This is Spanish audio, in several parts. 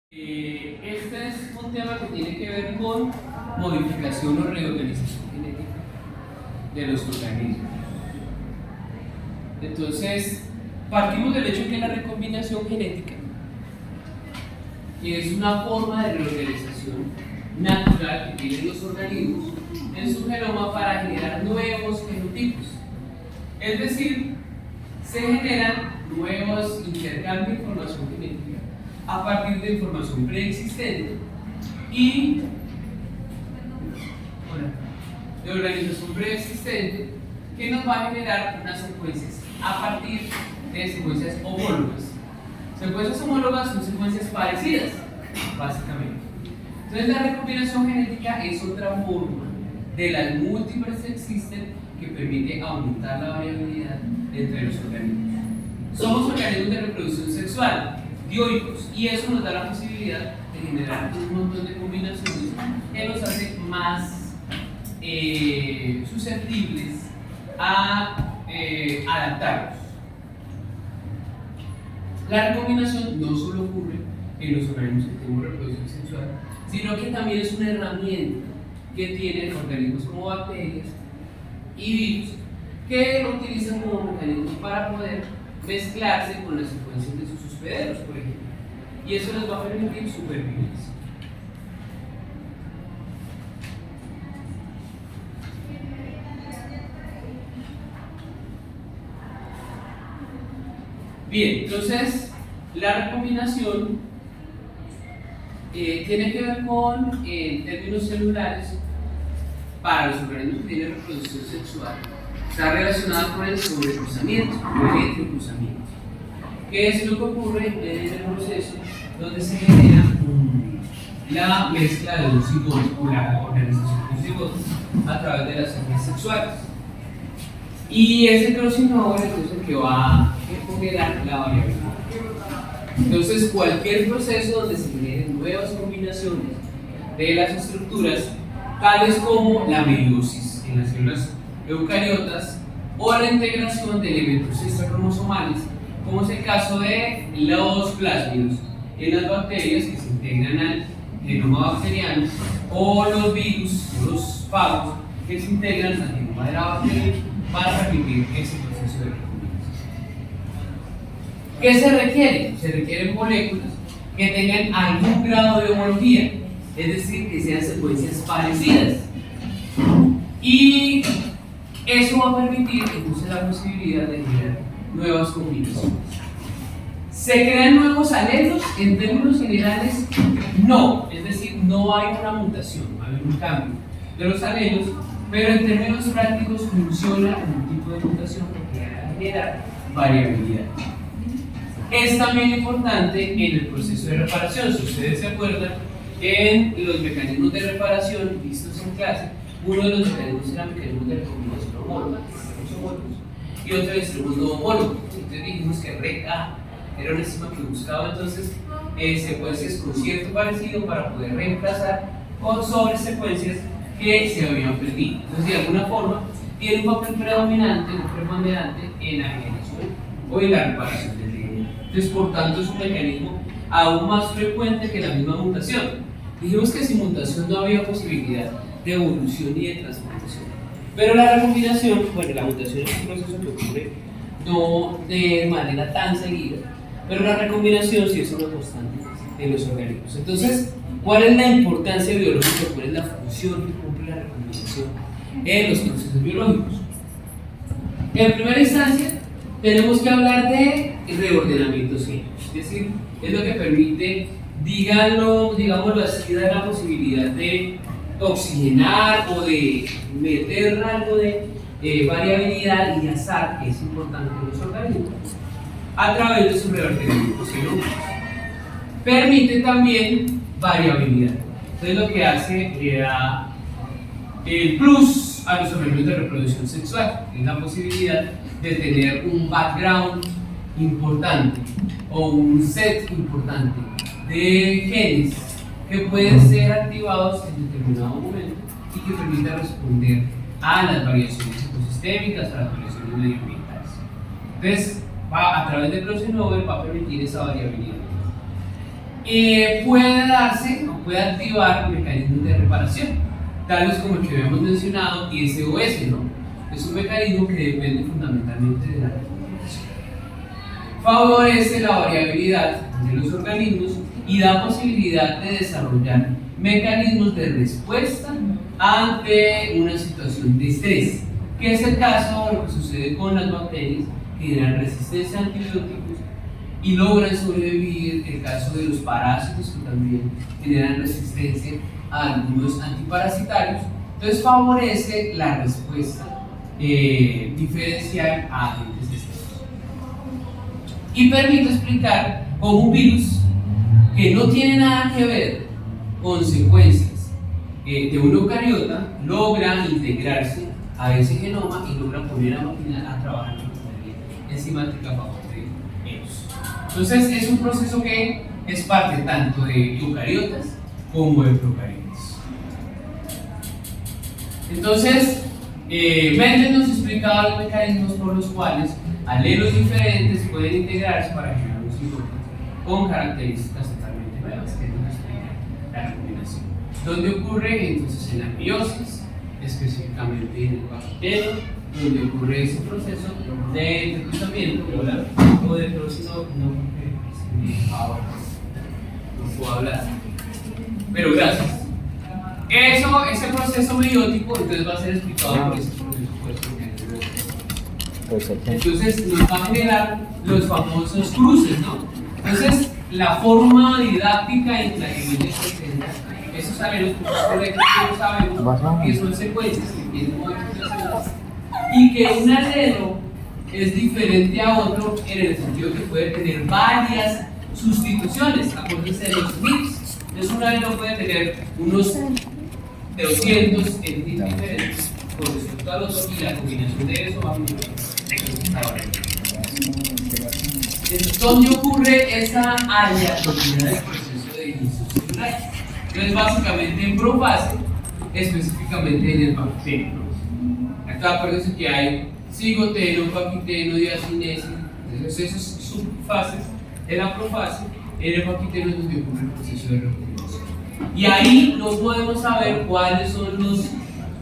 Este es un tema que tiene que ver con modificación o reorganización genética de los organismos. Entonces, partimos del hecho de que la recombinación genética es una forma de reorganización natural que tienen los organismos en su genoma para generar nuevos genotipos. Es decir, se generan nuevos intercambios de información genética a partir de información preexistente y de organización preexistente que nos va a generar unas secuencias a partir de secuencias homólogas. Secuencias homólogas son secuencias parecidas, básicamente. Entonces la recombinación genética es otra forma de las múltiples que existen que permite aumentar la variabilidad entre los organismos. Somos organismos de reproducción sexual, dioicos, y eso nos da la posibilidad de generar un montón de combinaciones que nos hace más susceptibles a adaptarnos. La recombinación no solo ocurre en los organismos que tenemos reproducción sexual, sino que también es una herramienta que tienen organismos como bacterias y virus que lo utilizan como mecanismos para poder mezclarse con las secuencias de sus hospederos, por ejemplo, y eso les va a permitir supervivencia. Bien, entonces la recombinación tiene que ver con, en términos celulares, para los organismos que tienen reproducción sexual, está relacionada con el sobrecruzamiento o el entrecruzamiento, que es lo que ocurre en el proceso donde se genera la mezcla de los cigotos o la organización de los cigotos a través de las células sexuales. Y ese crossover es el que va a generar la variabilidad. Entonces, cualquier proceso donde se generen nuevas combinaciones de las estructuras, tales como la meiosis en las células eucariotas o la integración de elementos extracromosomales, como es el caso de los plásmidos en las bacterias que se integran al genoma bacteriano, o los virus o los fagos que se integran al genoma de la bacteria para permitir ese proceso de recombinación. ¿Qué se requiere? Se requieren moléculas que tengan algún grado de homología, es decir, que sean secuencias parecidas. Y eso va a permitir entonces la posibilidad de generar nuevas combinaciones. ¿Se crean nuevos alelos? En términos generales, no. Es decir, no hay una mutación, hay un cambio de los alelos, pero en términos prácticos funciona como un tipo de mutación que genera variabilidad. Es también importante en el proceso de reparación. Si ustedes se acuerdan, en los mecanismos de reparación vistos en clase, uno de los mecanismos era mecanismos de recombinación homóloga, y otro de extremos no homólogos. Entonces dijimos que REC-A era una enzima que buscaba entonces secuencias con cierto parecido para poder reemplazar sobre secuencias que se habían perdido. Entonces, de alguna forma, tiene un papel predominante, un preponderante en la generación o en la reparación del DNA. Entonces, por tanto, es un mecanismo aún más frecuente que la misma mutación. Dijimos que sin mutación no había posibilidad de evolución y de transplantación. Pero la recombinación, bueno, la mutación es un proceso que ocurre no de manera tan seguida, pero la recombinación sí es una constante en los organismos. Entonces, ¿cuál es la importancia biológica? ¿Cuál es la función que cumple la recombinación en los procesos biológicos? En primera instancia, tenemos que hablar de reordenamientos génicos, es decir, es lo que permite, digámoslo así, dar la posibilidad de oxigenar o de meter algo de variabilidad y azar, que es importante en los organismos, a través de sus reordenamientos genómicos. Permite también variabilidad. Entonces lo que hace le da el plus a los organismos de reproducción sexual, es la posibilidad de tener un background importante o un set importante de genes que pueden ser activados en determinado momento y que permita responder a las variaciones ecosistémicas, a las variaciones medioambientales. Entonces, a través del crossover va a permitir esa variabilidad. puede darse o puede activar mecanismos de reparación, tales como el que habíamos mencionado, SOS, ¿no? Es un mecanismo que depende fundamentalmente de la recuperación. Favorece la variabilidad de los organismos y da posibilidad de desarrollar mecanismos de respuesta ante una situación de estrés, que es el caso de lo que sucede con las bacterias que generan resistencia a antibióticos y logran sobrevivir, el caso de los parásitos que también generan resistencia a algunos antiparasitarios. Entonces favorece la respuesta diferencial a agentes externos y permite explicar cómo un virus que no tiene nada que ver con secuencias de una eucariota logra integrarse a ese genoma y logra poner a máquina a trabajar en la enzimática a favor de ellos. Entonces es un proceso que es parte tanto de eucariotas como de procariotas. Entonces, Mendel nos explicaba los mecanismos por los cuales alelos diferentes pueden integrarse para generar un cigoto con características totalmente nuevas, que nos explica la recombinación. ¿Dónde ocurre? Entonces en la meiosis, específicamente en el bacterio, donde ocurre ese proceso de cruzamiento o de ahora no puedo hablar, pero gracias. Ese proceso meiótico entonces va a ser explicado por ese proceso. Entonces nos va a generar los famosos cruces, ¿no? Entonces la forma didáctica en la que Mendel presenta esos alelos correctos que no sabemos que son secuencias que tienen modificaciones y que un alelo es diferente a otro en el sentido que puede tener varias sustituciones. Acuérdense de los mix. Entonces un alelo puede tener unos 200 entities diferentes con respecto al otro y la combinación de eso va a unir. ¿Dónde ocurre esa aleatoriedad del proceso de inicio celular? Entonces básicamente en profase, específicamente en el bacterio. Acá acuérdense que hay cigoteno, paquiteno, diacinesis. Entonces esas subfases de la profase, en el paquiteno es donde ocurre el proceso de recombinación. Y ahí no podemos saber cuáles son los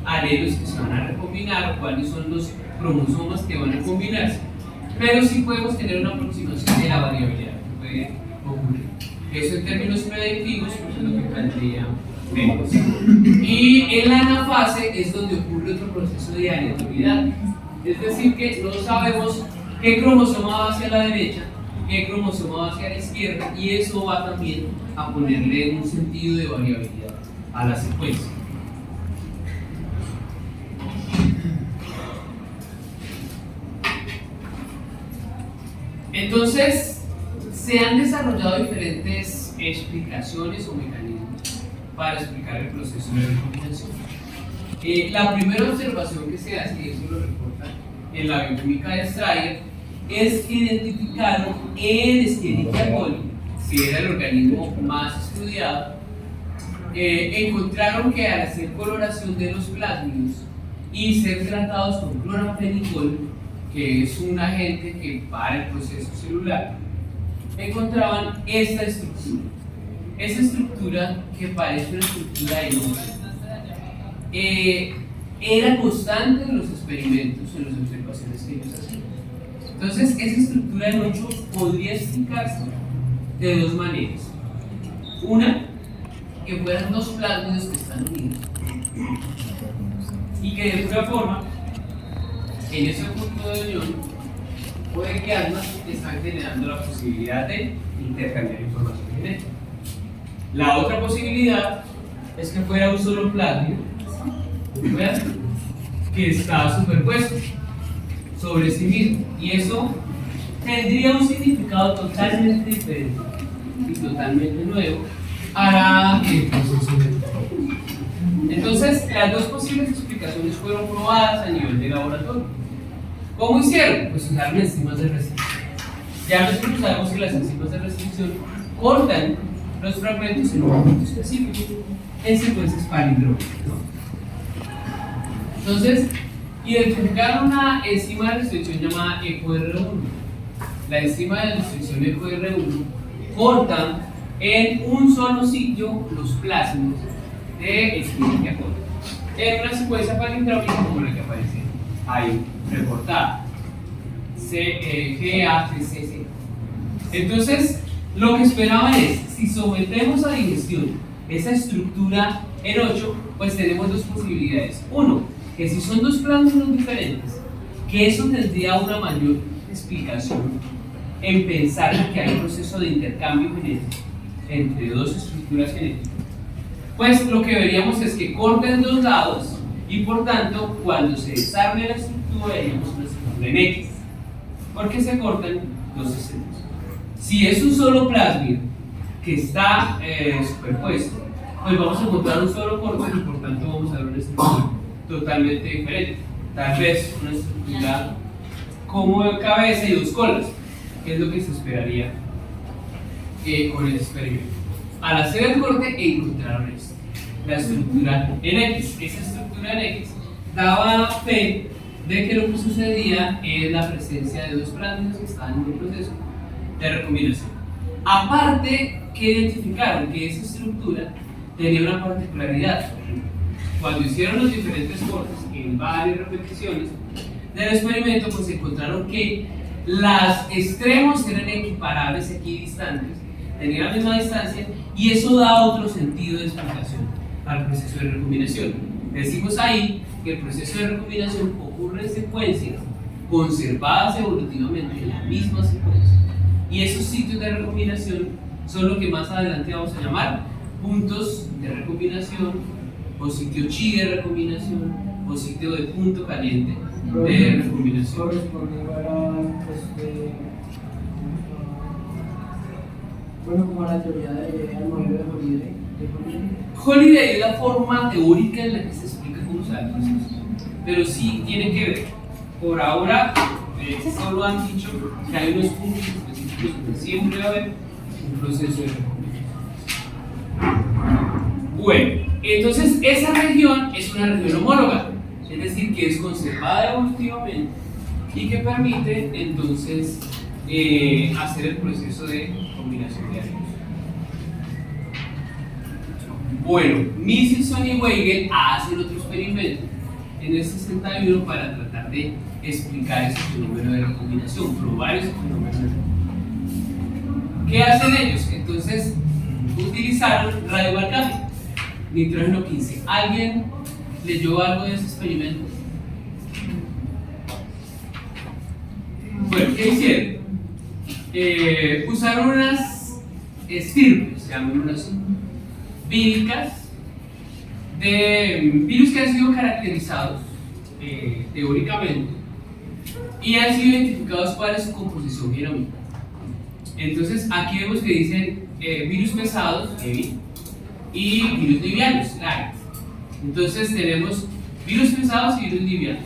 alelos que se van a recombinar o cuáles son los cromosomas que van a combinarse, pero sí podemos tener una aproximación de la variabilidad que puede ocurrir. Eso en términos predictivos pues es lo que plantea Mendel. Y en la anafase es donde ocurre otro proceso de aleatoriedad, es decir, que no sabemos qué cromosoma va hacia la derecha, qué cromosoma va hacia la izquierda, y eso va también a ponerle un sentido de variabilidad a la secuencia. Entonces, se han desarrollado diferentes explicaciones o mecanismos para explicar el proceso de recombinación. La primera observación que se hace, y eso lo reporta en la bioquímica de Strayer, es que identificaron en Escherichia coli, que era el organismo más estudiado, encontraron que al hacer coloración de los plásmidos y ser tratados con cloramfenicol, que es un agente que para el proceso celular, encontraban esta estructura. Esa estructura que parece una estructura de era constante en los experimentos, en las observaciones que ellos hacían. Entonces, esa estructura de 8 podría explicarse de dos maneras. Una, que fueran dos plásmidos que están unidos y que de alguna forma en ese punto de unión puede que ambas están generando la posibilidad de intercambiar información genética. La otra posibilidad es que fuera un solo plásmido que está superpuesto sobre sí mismo, y eso tendría un significado totalmente diferente y totalmente nuevo para el proceso de. Entonces, las dos posibles explicaciones fueron probadas a nivel de laboratorio. ¿Cómo hicieron? Pues usaron enzimas de restricción. Ya nosotros sabemos que las enzimas de restricción cortan los fragmentos en un momento específico en secuencias palindrómicas, ¿no? Entonces, identificaron una enzima de restricción llamada EcoR1. La enzima de restricción EcoR1 corta en un solo sitio los plásmidos de Escherichia coli en una secuencia palindrómica como la que aparece ahí reportada, GACCC. Entonces, lo que esperaba es, si sometemos a digestión esa estructura en 8, pues tenemos dos posibilidades. Uno, que si son dos plásmidos diferentes, que eso tendría una mayor explicación en pensar que hay un proceso de intercambio genético entre dos estructuras genéticas. Pues lo que veríamos es que corten dos lados y por tanto cuando se desarme la estructura veríamos una estructura en X, porque se cortan dos extremos. Si es un solo plásmido que está superpuesto, pues vamos a encontrar un solo corte y por tanto vamos a ver una estructura totalmente diferente. Tal vez una estructura como de cabeza y dos colas, que es lo que se esperaría con el experimento. Al hacer el corte encontraron esto, la estructura en X. Esa estructura en X daba fe de que lo que sucedía es la presencia de dos plásmidos que estaban en un proceso de recombinación. Aparte que identificaron que esa estructura tenía una particularidad. Cuando hicieron los diferentes cortes en varias repeticiones del experimento, pues encontraron que los extremos eran equiparables, equidistantes, tenían la misma distancia, y eso da otro sentido de explicación al proceso de recombinación. Decimos ahí que el proceso de recombinación ocurre en secuencias conservadas evolutivamente en la misma secuencia, y esos sitios de recombinación son lo que más adelante vamos a llamar puntos de recombinación, o sitio chi de recombinación, o sitio de punto caliente de recombinación. Bueno, como la teoría del modelo de Holiday. Holiday es la forma teórica en la que se explica cómo se da el proceso, pero sí tiene que ver. Por ahora, solo han dicho que hay unos puntos específicos donde siempre va a haber un proceso de recombinación. Bueno, entonces esa región es una región homóloga, es decir, que es conservada evolutivamente y que permite entonces hacer el proceso de combinación de átomos. Bueno, Michelson y Weigel hacen otro experimento en el 61 para tratar de explicar ese fenómeno de recombinación, probar ese fenómeno de recombinación. ¿Qué hacen ellos? Entonces utilizaron radiomarcaje, nitrógeno 15. ¿Alguien leyó algo de ese experimento? Bueno, ¿qué hicieron? Usaron unas estirpes, llamémoslas así, víricas, de virus que han sido caracterizados teóricamente y han sido identificados cuál es su composición genómica. Entonces, aquí vemos que dicen virus pesados, heavy, y virus livianos, light. Entonces, tenemos virus pesados y virus livianos.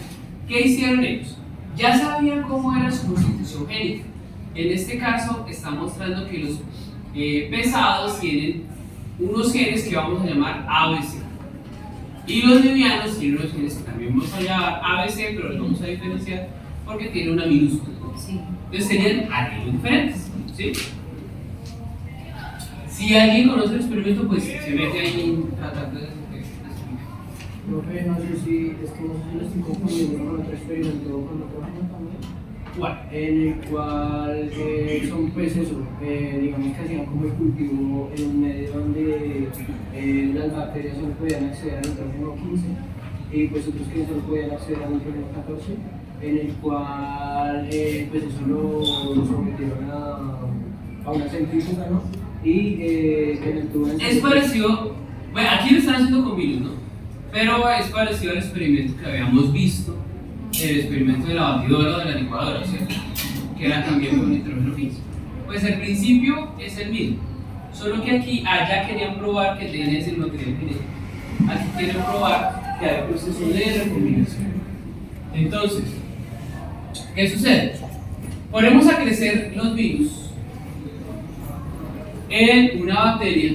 ¿Qué hicieron ellos? Ya sabían cómo era su constitución génica. En este caso, está mostrando que los pesados tienen unos genes que vamos a llamar ABC. Y los livianos tienen unos genes que también vamos a llamar ABC, pero los vamos a diferenciar porque tienen una minúscula. Sí. Entonces serían alelos diferentes. ¿Sí? Si alguien conoce el experimento, pues se mete ahí tratando de explicar. Profe, no sé si es que no sé si lo estoy confundiendo con otro experimento o con otro año también. ¿Cuál? En el cual son pues eso, digamos que hacían como el cultivo en un medio donde las bacterias solo podían acceder al nitrógeno 15 y pues otros que solo podían acceder al nitrógeno 14, en el cual pues eso lo sometieron a una centrífuga, ¿no? Y en el tubo es parecido, bueno, aquí lo están haciendo con virus, ¿no? Pero es parecido al experimento que habíamos visto, el experimento de la batidora o de la licuadora, ¿cierto? Que era también con nitrógeno 15. Pues el principio es el mismo, solo que aquí, allá querían probar que el DNA es el material genético, aquí quieren probar que hay proceso de recombinación. Entonces, ¿qué sucede? Ponemos a crecer los virus en una bacteria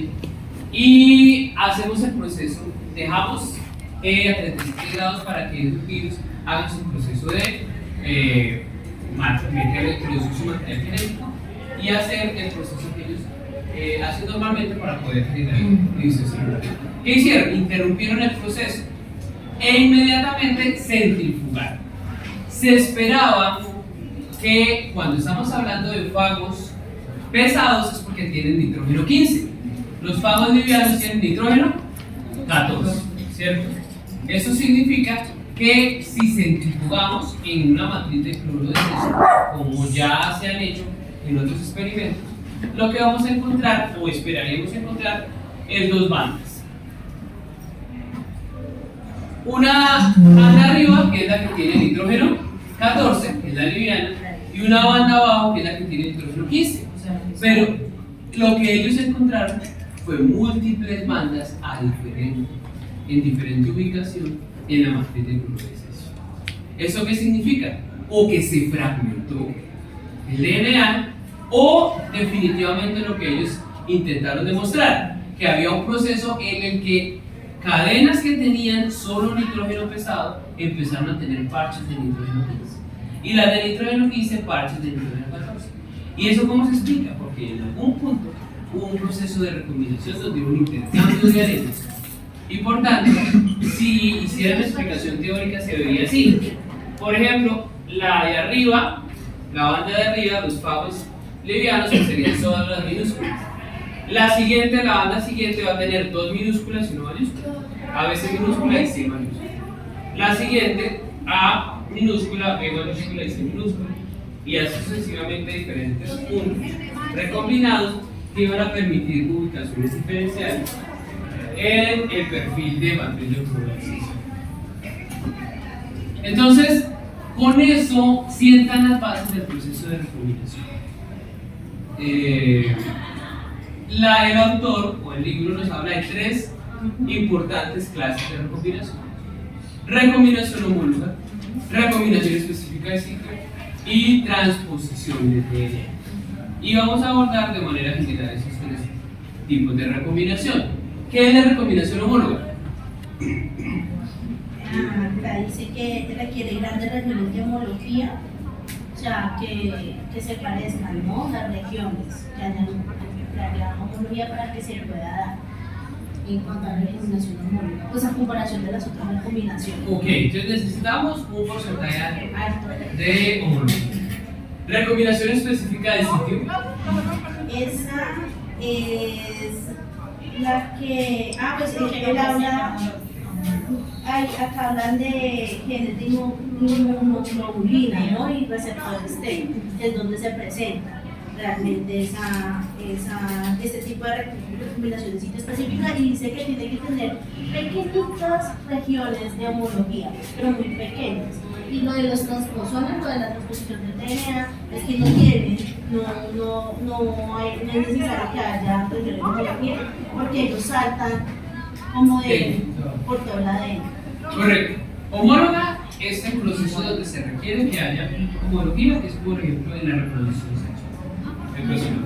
y hacemos el proceso, dejamos a 37 grados para que esos virus hagan su proceso de meter su material genético y hacer el proceso que ellos hacen normalmente para poder generar índices celulares. ¿Qué hicieron? Interrumpieron el proceso e inmediatamente centrifugaron. Se esperaba que cuando estamos hablando de fagos pesados es porque tienen nitrógeno 15. Los fagos livianos tienen nitrógeno 14, ¿cierto? Eso significa que si centrifugamos en una matriz de cloruro de cesio, como ya se han hecho en otros experimentos, lo que vamos a encontrar, o esperaríamos encontrar, es dos bandas. Una banda arriba, que es la que tiene nitrógeno 14, que es la liviana, y una banda abajo, que es la que tiene nitrógeno 15. Pero lo que ellos encontraron fue múltiples bandas en diferente ubicación en la matriz de cloruro de cesio. ¿Eso qué significa? O que se fragmentó el DNA, o definitivamente lo que ellos intentaron demostrar, que había un proceso en el que cadenas que tenían solo nitrógeno pesado empezaron a tener parches de nitrógeno 15, y las de nitrógeno 15 parches de nitrógeno 14. ¿Y eso cómo se explica? Porque en algún punto hubo un proceso de recombinación donde hubo un intercambio de arenas, y por tanto, si hicieran la explicación teórica se vería así. Por ejemplo, la de arriba, la banda de arriba, los fagos livianos, que serían todas las minúsculas. La banda siguiente va a tener dos minúsculas y una mayúscula. A veces minúscula y C mayúscula. La siguiente, A minúscula, B mayúscula y C minúscula. Y así sucesivamente diferentes puntos recombinados que iban a permitir ubicaciones diferenciales en el perfil de matriz de cloruro de cesio. Entonces, con eso sientan las bases del proceso de recombinación. El autor o el libro nos habla de tres importantes clases de recombinación: recombinación homóloga, recombinación específica de ciclo y transposición de DNA. Y vamos a abordar de manera general esos tres tipos de recombinación. ¿Qué es la recombinación homóloga? Acá dice que requiere grandes regiones de homología, o sea, que se parezcan, ¿no? Las regiones, que haya homología para que se pueda dar en cuanto a la recombinación homóloga, pues a comparación de las otras recombinaciones. Ok, entonces necesitamos un porcentaje Alto. de homología. Recombinación específica de sitio. Esa es la que, pues él habla, acá hablan de genes de inmunoglobulina, ¿no? Y receptores T, que es donde se presenta realmente este tipo de recombinación de sitio específica, y dice que tiene que tener pequeñitas regiones de homología, pero muy pequeñas. Y lo de los transposones, lo de la transposición del DNA, es que no es necesario que haya regiones de homología, porque ellos saltan como por todo el ADN. Correcto. Homóloga es el proceso donde se requiere que haya homología, que es por ejemplo en la reproducción sexual. El próximo.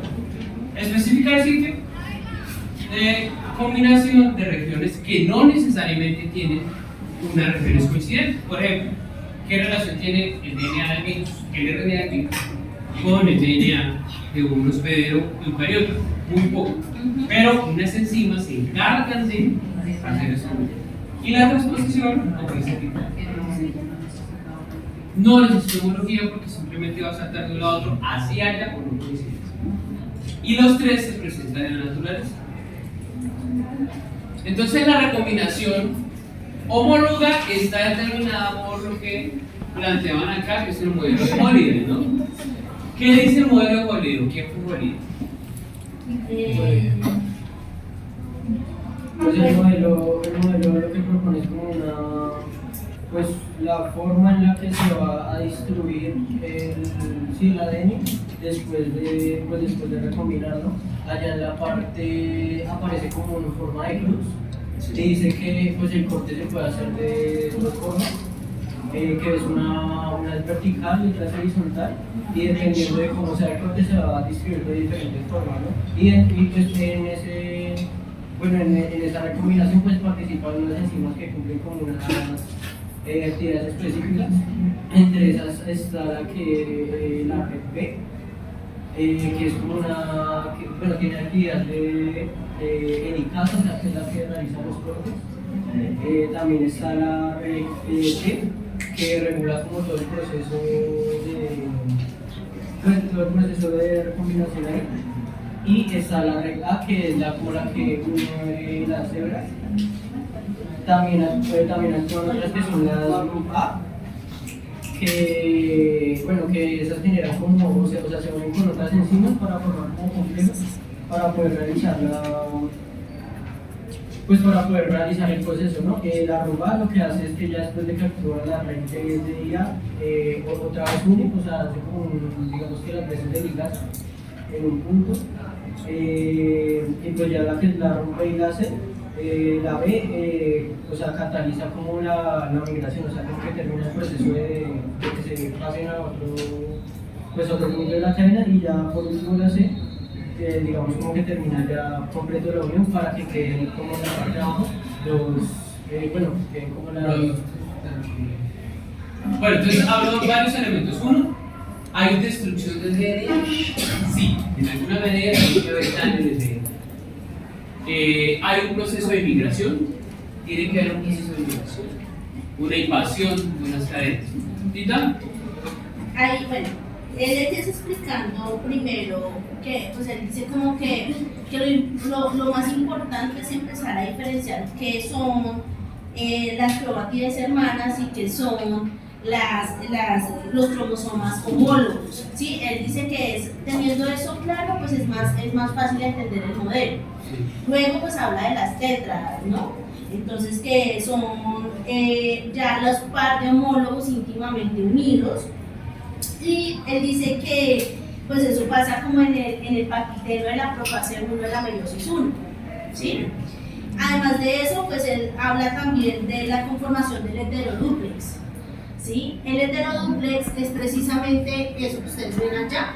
Específica de sitio, de combinación de regiones que no necesariamente tienen unas regiones coincidentes. Por ejemplo, ¿qué relación tiene el DNA del virus, el RNA del virus, con el DNA de un hospedero eucariota? Muy poco. Pero unas enzimas se encargan de hacer eso. Y la transposición, como dice aquí, no necesita homología porque simplemente va a saltar de un lado a otro, así haya o no coincidencia. Y los tres se presentan en la naturaleza. Entonces la recombinación homóloga está determinada por lo que planteaban acá, que es el modelo de Holliday, ¿no? ¿Qué dice el modelo de Holliday? ¿Quién fue Holliday? Pues el modelo lo que propone es como pues la forma en la que se va a distribuir el ADN después de recombinarlo. Allá en la parte aparece como una forma de cruz. Se dice que pues el corte se puede hacer de dos formas, que es una es vertical y otra es horizontal, y dependiendo de cómo sea el corte se va a distribuir de diferentes formas, ¿no? Y pues en esa recombinación pues participan unas enzimas que cumplen con unas actividades específicas. Entre esas está la RP, que es como bueno, tiene actividad de helicasa, o sea, que es la que realiza los cortes. También está la REC, que regula como todo el proceso de recombinación ahí. Y está la REC-A, que es como la que une las hebras. También actúan otras que son las RUP-A, que esas generan como, o sea, se unen con otras enzimas para formar como complejos, para poder realizar el proceso, ¿no? La RUP-A lo que hace es que ya después de que actúa la red de IA, otra vez une, o sea, hace como digamos que las veces de ligasa en un punto, y pues ya la RUP-B y la C, la B, o sea, cataliza como la migración, o sea, como que termina el proceso de que se pasen a otro punto de la cadena, y ya por último la C, digamos como que termina ya completo la unión para que queden como en la parte de abajo queden como Bueno, entonces hablo de varios elementos. Uno, ¿hay destrucción del DNA? Sí, en alguna manera hay que haber daño en el DNA. ¿Hay un proceso de migración? Tiene que haber un proceso de migración, una invasión de unas cadenas. ¿Tita? Bueno, él empieza explicando primero que, pues él dice como que lo más importante es empezar a diferenciar qué son las cromátides hermanas y qué son los cromosomas homólogos, ¿sí? Él dice que teniendo eso claro, pues es más fácil entender el modelo. Luego pues habla de las tétradas, ¿no? Entonces que son ya los par de homólogos íntimamente unidos, y él dice que pues eso pasa como en el paquetero de la profase 1 de la meiosis 1, ¿sí? Además de eso, pues él habla también de la conformación del heterodúplex, ¿sí? El heterodúplex es precisamente eso que ustedes ven allá,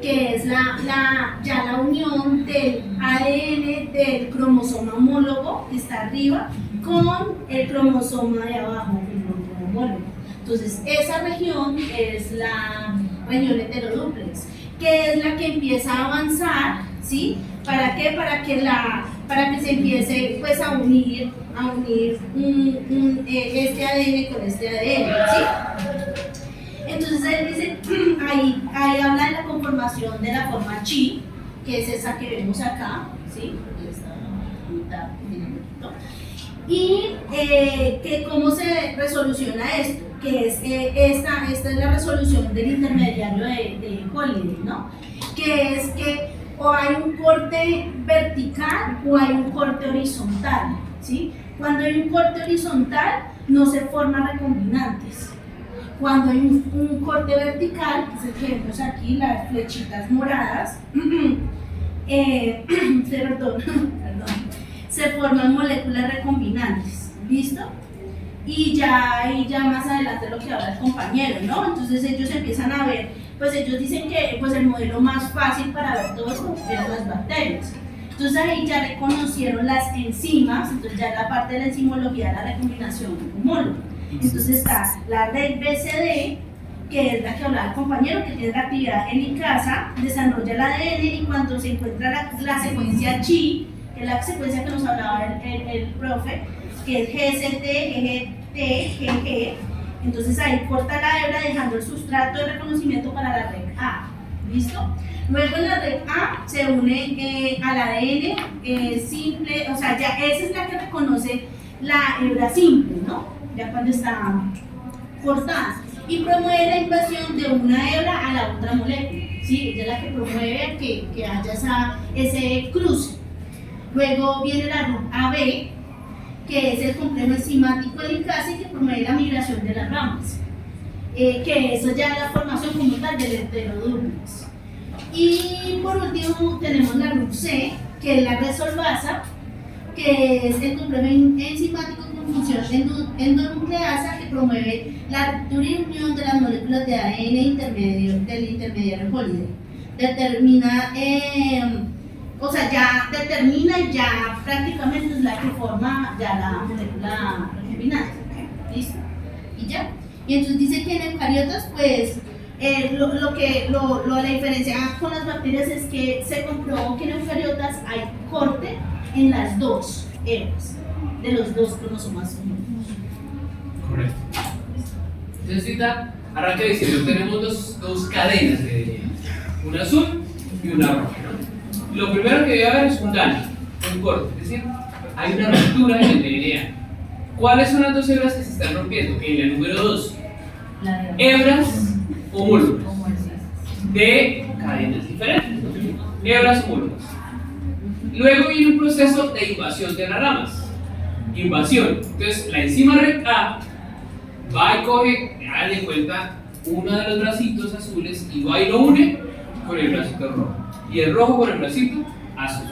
que es ya la unión del ADN del cromosoma homólogo que está arriba con el cromosoma de abajo, el cromosoma homólogo. Entonces, esa región es la región heterodúplex, que es la que empieza a avanzar, ¿sí? ¿Para qué? Para que se empiece pues a unir este ADN con este ADN, ¿sí? Entonces él dice, ahí habla de la conformación de la forma chi, que es esa que vemos acá, ¿sí? Y que cómo se resoluciona esto, que es esta es la resolución del intermediario de Holiday, ¿no? Que es que o hay un corte vertical o hay un corte horizontal, ¿sí? Cuando hay un corte horizontal no se forman recombinantes. Cuando hay un corte vertical, que es el que vemos aquí, las flechitas moradas, se forman moléculas recombinantes, ¿listo? Y ya más adelante lo que habla el compañero, ¿no? Entonces ellos empiezan a ver, pues ellos dicen que pues el modelo más fácil para ver todo esto eran las bacterias. Entonces ahí ya reconocieron las enzimas, entonces ya la parte de la enzimología de la recombinación homóloga. Entonces está la red BCD, que es la que hablaba el compañero, que tiene la actividad helicasa, desarrolla el ADN, y cuando se encuentra la secuencia chi, que es la secuencia que nos hablaba el profe, que es GST, GGT, GG, entonces ahí corta la hebra dejando el sustrato de reconocimiento para la red A, ¿listo? Luego en la red A se une al ADN simple, o sea, ya esa es la que reconoce la hebra simple, ¿no? Ya cuando está cortada, y promueve la invasión de una hebra a la otra molécula, ¿sí? Ella es la que promueve que haya ese cruce. Luego viene la RUP-AB, que es el complejo enzimático helicasa, que promueve la migración de las ramas, que eso ya es la formación como tal del heterodúplex. Y por último tenemos la RUP-C, que es la resolvasa, que es el complejo enzimático con función endonucleasa, que promueve la ruptura y unión de las moléculas de ADN del intermediario Holiday. Determina, o sea, ya determina y ya prácticamente es la que forma ya la molécula recombinante. ¿Listo? Y ya. Y entonces dice que en eucariotas, pues La diferencia con las bacterias es que se comprobó que en eucariotas hay corte en las dos hebras de los dos cromosomas homólogos. Correcto. Entonces, ahorita arranca diciendo, tenemos dos cadenas de DNA, una azul y una roja, ¿no? Lo primero que debe haber es un daño, un corte, es decir, hay una ruptura en el DNA. ¿Cuáles son las dos hebras que se están rompiendo? En la número 2, hebras homólogas de cadenas diferentes, ¿no? Hebras homólogas. Luego viene un proceso de invasión de las ramas. Invasión. Entonces, la enzima RECA va y coge, hagan de cuenta, uno de los bracitos azules y va y lo une con el bracito rojo. Y el rojo con el bracito azul.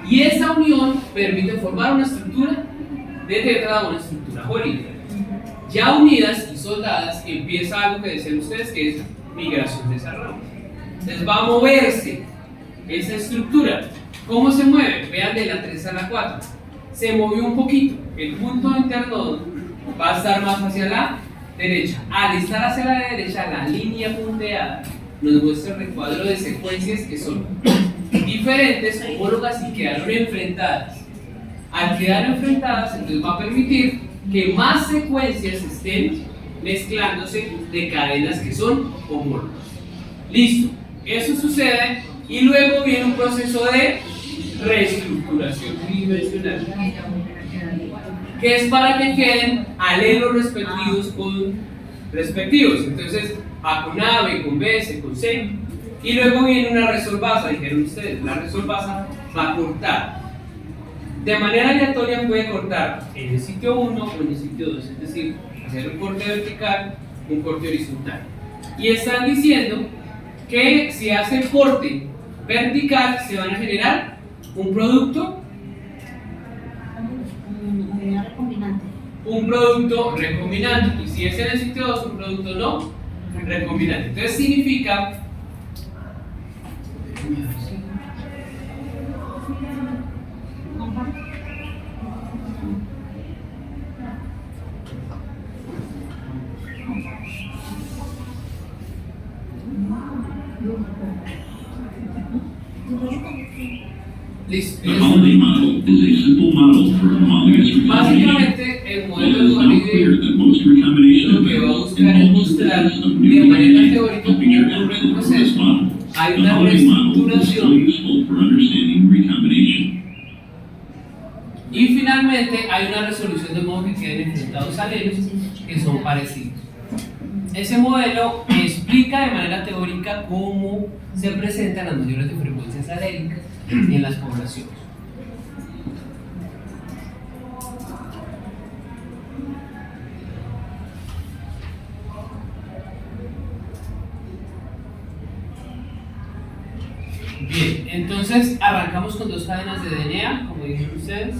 Y esa unión permite formar una estructura de tetrada, una estructura jólica. Ya unidas y soldadas empieza algo que decían ustedes, que es migración de esas ramas. Entonces va a moverse esa estructura. ¿Cómo se mueve? Vean de la 3 a la 4. Se movió un poquito. El punto interno va a estar más hacia la derecha. Al estar hacia la derecha, la línea punteada nos muestra el recuadro de secuencias que son diferentes, homólogas y quedaron enfrentadas. Al quedar enfrentadas, entonces va a permitir que más secuencias estén mezclándose de cadenas que son homólogas. Listo, eso sucede y luego viene un proceso de reestructuración tridimensional, que es para que queden alelos respectivos con respectivos. Entonces, A con A, B con B, C con C, y luego viene una resolvasa. Dijeron ustedes, la resolvasa va a cortar. De manera aleatoria puede cortar en el sitio 1 o en el sitio 2, es decir, hacer un corte vertical, un corte horizontal. Y están diciendo que si hace el corte vertical se van a generar un producto recombinante, y si es en el sitio 2 un producto no recombinante. Entonces significa listo. Básicamente, el modelo de Duvalide lo que va a buscar es mostrar de manera teórica cómo ocurre el proceso. Hay una reestructuración y finalmente hay una resolución de modo que queden enfrentados alelos que son parecidos. Ese modelo explica de manera teórica cómo se presentan las mayores de frecuencias alélicas en las poblaciones. Bien, entonces arrancamos con dos cadenas de DNA, como dijeron ustedes,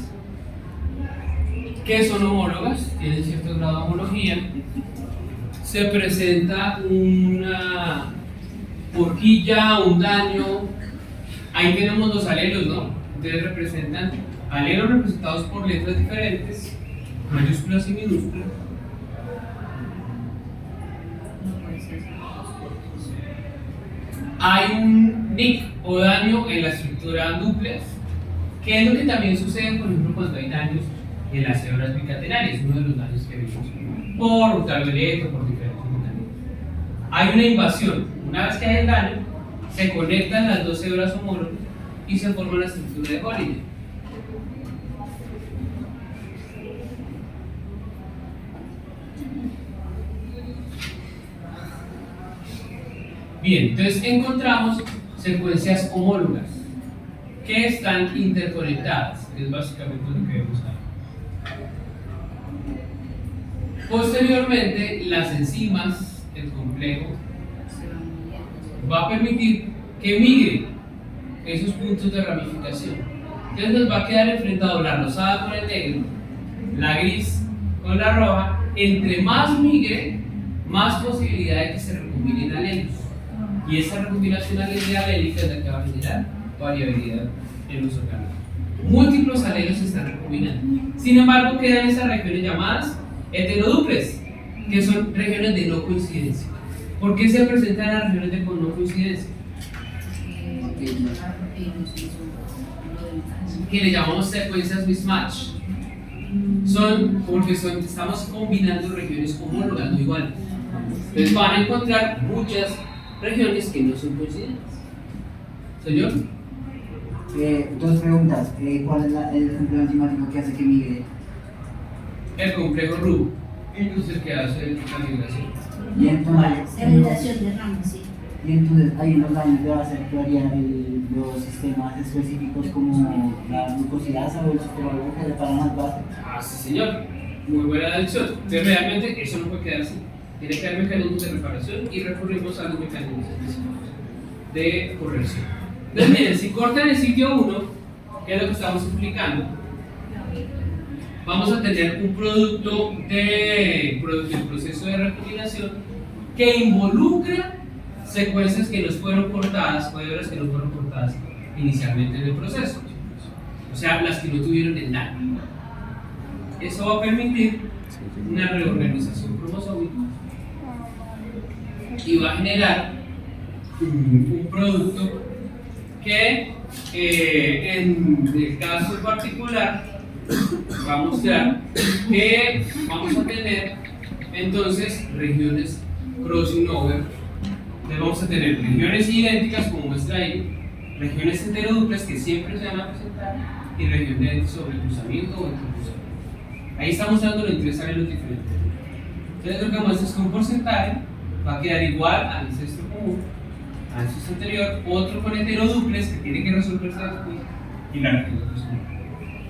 que son homólogas, tienen cierto grado de homología. Se presenta una horquilla, un daño. Ahí tenemos los alelos, ¿no? Ustedes representan alelos representados por letras diferentes, mayúsculas y minúsculas. Hay un nick o daño en la estructura núclea, que es lo que también sucede, por ejemplo, cuando hay daños en las células bicatenarias, uno de los daños que vimos por ultravioleta, por diferentes mecanismos. Hay una invasión. Una vez que hay el daño, se conectan las dos células homólogas y se forma la estructura de Holliday. Bien, entonces encontramos secuencias homólogas que están interconectadas, que es básicamente lo que vemos ahí. Posteriormente, las enzimas, el complejo, va a permitir que migren esos puntos de ramificación. Entonces nos va a quedar enfrentado la rosada con el negro, la gris con la roja. Entre más migre, más posibilidad de que se recombinen alelos. Y esa recombinación alélica es la que va a generar variabilidad en los organismos. Múltiples alelos se están recombinando. Sin embargo, quedan esas regiones llamadas heteroduples, que son regiones de no coincidencia. ¿Por qué se presentan las regiones de no coincidencia? Que le llamamos secuencias mismatch. Son porque estamos combinando regiones homólogas, no iguales. Entonces van a encontrar muchas regiones que no son coincidentes. ¿Señor? Dos preguntas. ¿Cuál es el complejo enzimático que hace que migre? El complejo RU es el que hace la migración. Y entonces, Heredación de ramas, sí. y entonces ahí en los daños le va a hacer variar los sistemas específicos como la glucosidasa o el sistema que le para más base. Ah, sí, señor. Muy buena deducción. Pero realmente eso no puede quedar así. Tiene que haber mecanismos de reparación y recurrimos a los mecanismos específicos de corrección. Entonces, miren, si cortan el sitio 1, que es lo que estamos explicando, vamos a tener un producto del proceso de recombinación que involucra secuencias que nos fueron cortadas o hebras que no fueron cortadas inicialmente en el proceso, o sea, las que no tuvieron el daño. Eso va a permitir una reorganización cromosómica y va a generar un producto que en el caso particular va a mostrar que vamos a tener entonces regiones crossing over. Entonces vamos a tener regiones idénticas como muestra ahí, regiones heteroduplas que siempre se van a presentar y regiones de sobrecruzamiento o intercruzamiento. Ahí estamos dándolo en tres alelos diferentes. Entonces lo que vamos a hacer es que un porcentaje va a quedar igual al ancestro común, al ancestro anterior, otro con heteroduples que tiene que resolverse después y la región de cruzamiento.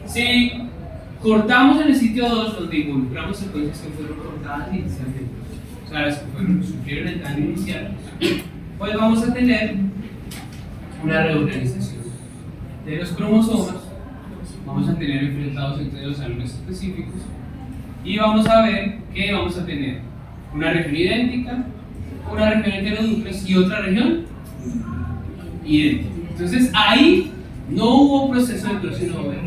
Si cortamos en el sitio 2, donde involucramos secuencias que fueron cortadas inicialmente, o sea, las que sufrieron el daño inicial, pues vamos a tener una reorganización de los cromosomas, vamos a tener enfrentados entre dos ángulos específicos y vamos a ver que vamos a tener una región idéntica, una región heteroduples y otra región idéntica. Entonces ahí no hubo proceso de crossing over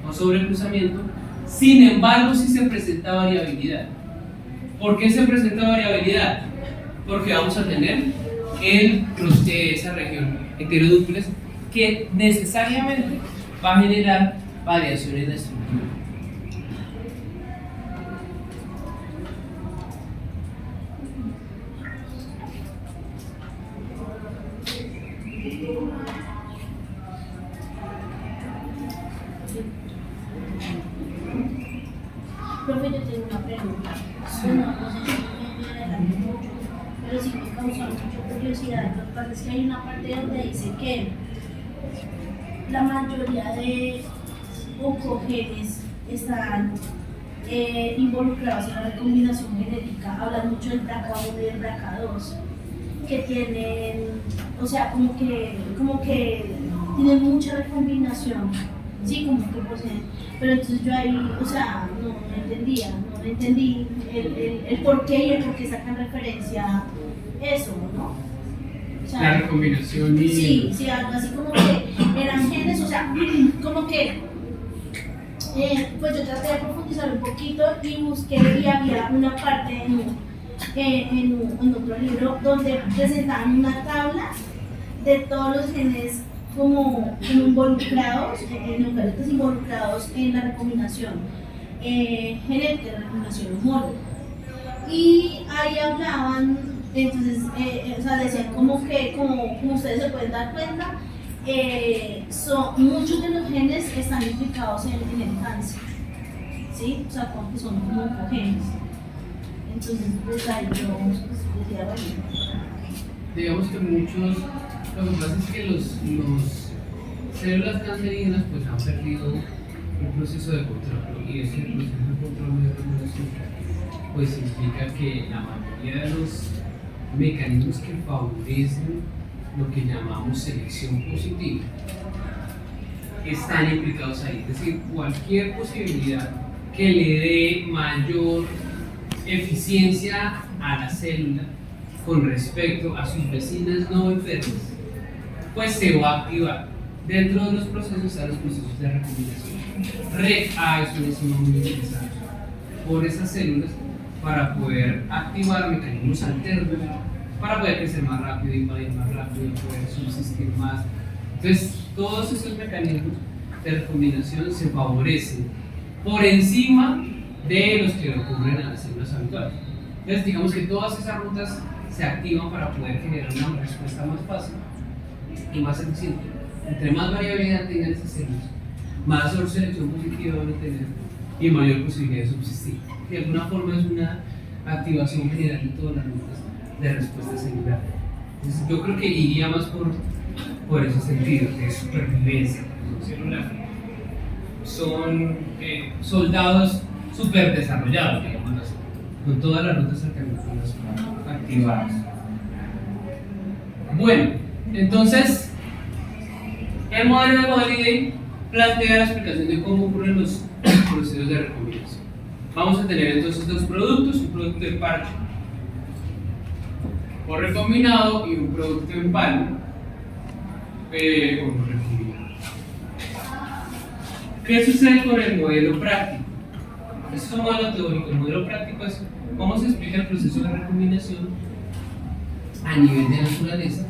o sobrecruzamiento, sin embargo sí se presenta variabilidad. ¿Por qué se presenta variabilidad? Porque vamos a tener el cruce de esa región heterodúcleas que necesariamente va a generar variaciones en la estructura. Profe, yo tengo una pregunta. Bueno, no sé si me adelanto mucho, pero sí me causa mucha curiosidad. Lo que pasa es que hay una parte donde dice que la mayoría de oncogenes están involucrados en la recombinación genética. Hablan mucho del BRCA1 y del BRCA2, que tienen, o sea, como que tienen mucha recombinación. Sí, como que poseen. Pero entonces yo ahí, o sea, no entendí el por qué y el por qué sacan referencia a eso, ¿no? O sea, La recombinación y... sí, algo así como que eran genes, o sea, como que, pues yo traté de profundizar un poquito y busqué y había una parte en otro libro donde presentaban una tabla de todos los genes como involucrados, en eucariotas involucrados en la recombinación genética, la recombinación homóloga. Y ahí hablaban, entonces, o sea, decían como ustedes se pueden dar cuenta, muchos de los genes están implicados en el cáncer, ¿sí? O sea, como que son como oncogenes. Entonces, pues ahí yo decía, bueno. Digamos que muchos, lo que pasa es que los células cancerígenas pues han perdido un proceso de control y ese proceso de control de regulación pues implica que la mayoría de los mecanismos que favorecen lo que llamamos selección positiva están implicados ahí, es decir, cualquier posibilidad que le dé mayor eficiencia a la célula con respecto a sus vecinas no enfermas, pues se va a activar. Dentro de los procesos están los procesos de recombinación. REC-A es una enzima muy utilizada por esas células para poder activar mecanismos alternos para poder crecer más rápido, invadir más rápido, poder subsistir más. Entonces, todos esos mecanismos de recombinación se favorecen por encima de los que ocurren en las células habituales. Entonces, digamos que todas esas rutas se activan para poder generar una respuesta más fácil y más eficiente. Entre más variabilidad tengan esas células, más selección positiva van a tener y mayor posibilidad de subsistir. De alguna forma es una activación general de todas las rutas de respuesta celular. Entonces, yo creo que iría más por ese sentido de supervivencia celular. Son soldados súper desarrollados, digamos así, con todas las rutas alternativas activadas. Bueno, entonces, el modelo de Holiday plantea la explicación de cómo ocurren los procesos de recombinación. Vamos a tener entonces dos productos, un producto de parche o recombinado y un producto en palo o recombinado. ¿Qué sucede con el modelo práctico? Este es un modelo teórico. El modelo práctico es cómo se explica el proceso de recombinación a nivel de naturaleza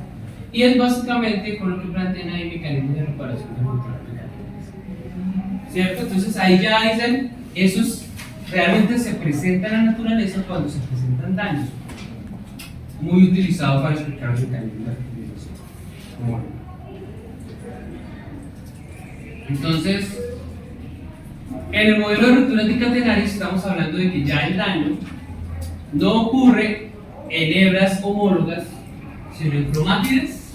y es básicamente con lo que plantean ahí mecanismos de reparación de control mecánicos. ¿Cierto? Entonces ahí ya dicen, esos realmente se presentan en la naturaleza cuando se presentan daños. Muy utilizado para explicar los mecanismos de recombinación. Bueno. Entonces, en el modelo de ruptura anticatenaria estamos hablando de que ya el daño no ocurre en hebras homólogas, sino en cromátides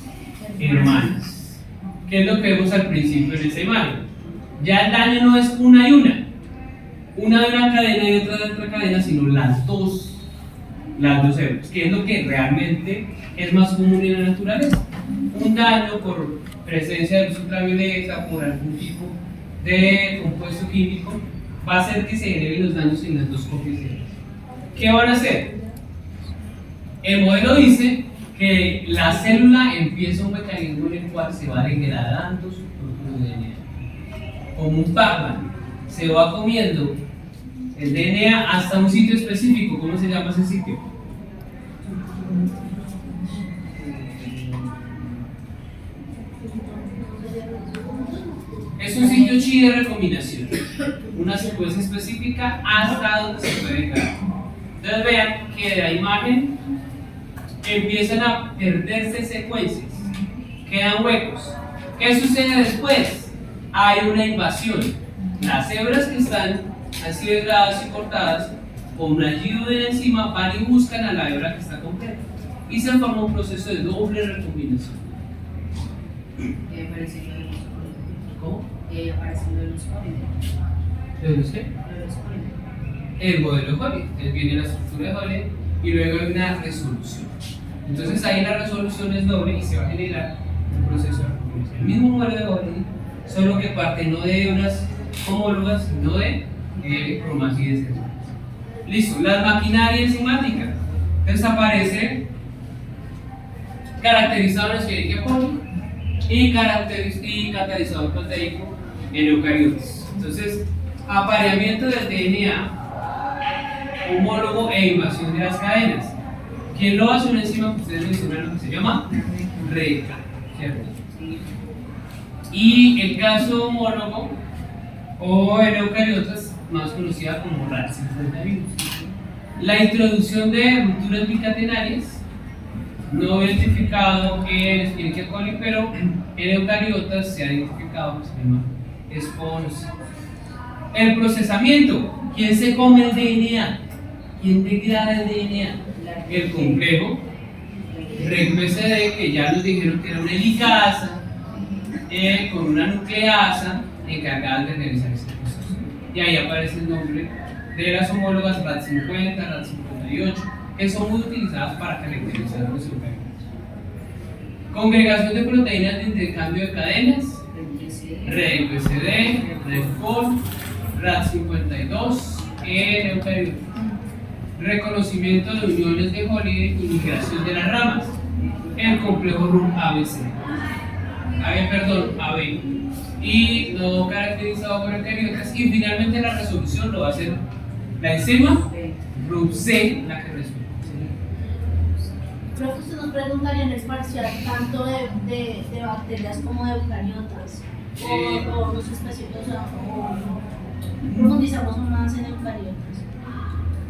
hermanas. ¿Qué es lo que vemos al principio en esa imagen? Ya el daño no es una y una de una cadena y otra de otra cadena, sino las dos hebras, que es lo que realmente es más común en la naturaleza. Un daño por presencia de luz ultravioleta, por algún tipo de compuesto químico, va a hacer que se generen los daños en las dos copias de hebras. ¿Qué van a hacer? El modelo dice que la célula empieza un mecanismo en el cual se va degradando su propio DNA. Como un Pac-Man, se va comiendo el DNA hasta un sitio específico. ¿Cómo se llama ese sitio? Es un sitio chi de recombinación, una secuencia específica hasta donde se puede llegar. Entonces vean que de la imagen empiezan a perderse secuencias, quedan huecos. ¿Qué sucede después? Hay una invasión. Las hebras que están así degradadas y cortadas, con un ayudo de la enzima, van y buscan a la hebra que está completa y se forma un proceso de doble recombinación. ¿Cómo? ¿De los qué? El modelo de Holiday. Viene la estructura de Holiday y luego hay una resolución. Entonces ahí la resolución es doble y se va a generar un proceso de recombinación. El mismo modelo de Holiday, solo que parte no de hebras homólogas, sino de cromátides hermanas. Listo, las maquinarias enzimáticas. Entonces aparece caracterizado en Escherichia coli y catalizador proteico en eucariotas. Entonces, apareamiento del DNA homólogo e invasión de las cadenas. ¿Quién lo hace? Una enzima que ustedes mencionaron que se llama RECA, ¿cierto? Y el caso homólogo o en eucariotas, más conocida como RAD51. La introducción de rupturas bicatenarias, no identificado en Escherichia coli, pero en eucariotas se ha identificado que se llama sponsor. El procesamiento. ¿Quién se come el DNA? ¿Quién degrada el DNA? El complejo REC-BCD, que ya nos dijeron que era una helicasa con una nucleasa encargada de realizar este proceso. Y ahí aparece el nombre de las homólogas RAD50, RAD58, que son muy utilizadas para caracterizar los eucariotas. Congregación de proteínas de intercambio de cadenas, REC-BCD, REC-POL, RAD52 en eucariotas. Reconocimiento de uniones de Holiday y migración de las ramas, el complejo RUB-ABC. AB y no caracterizado por eucariotas, y finalmente la resolución lo va a hacer la enzima RUB-C, la que responde. Creo que usted nos preguntaría en el parcial tanto de bacterias como de eucariotas. O los específicos, o profundizamos más en eucariotas.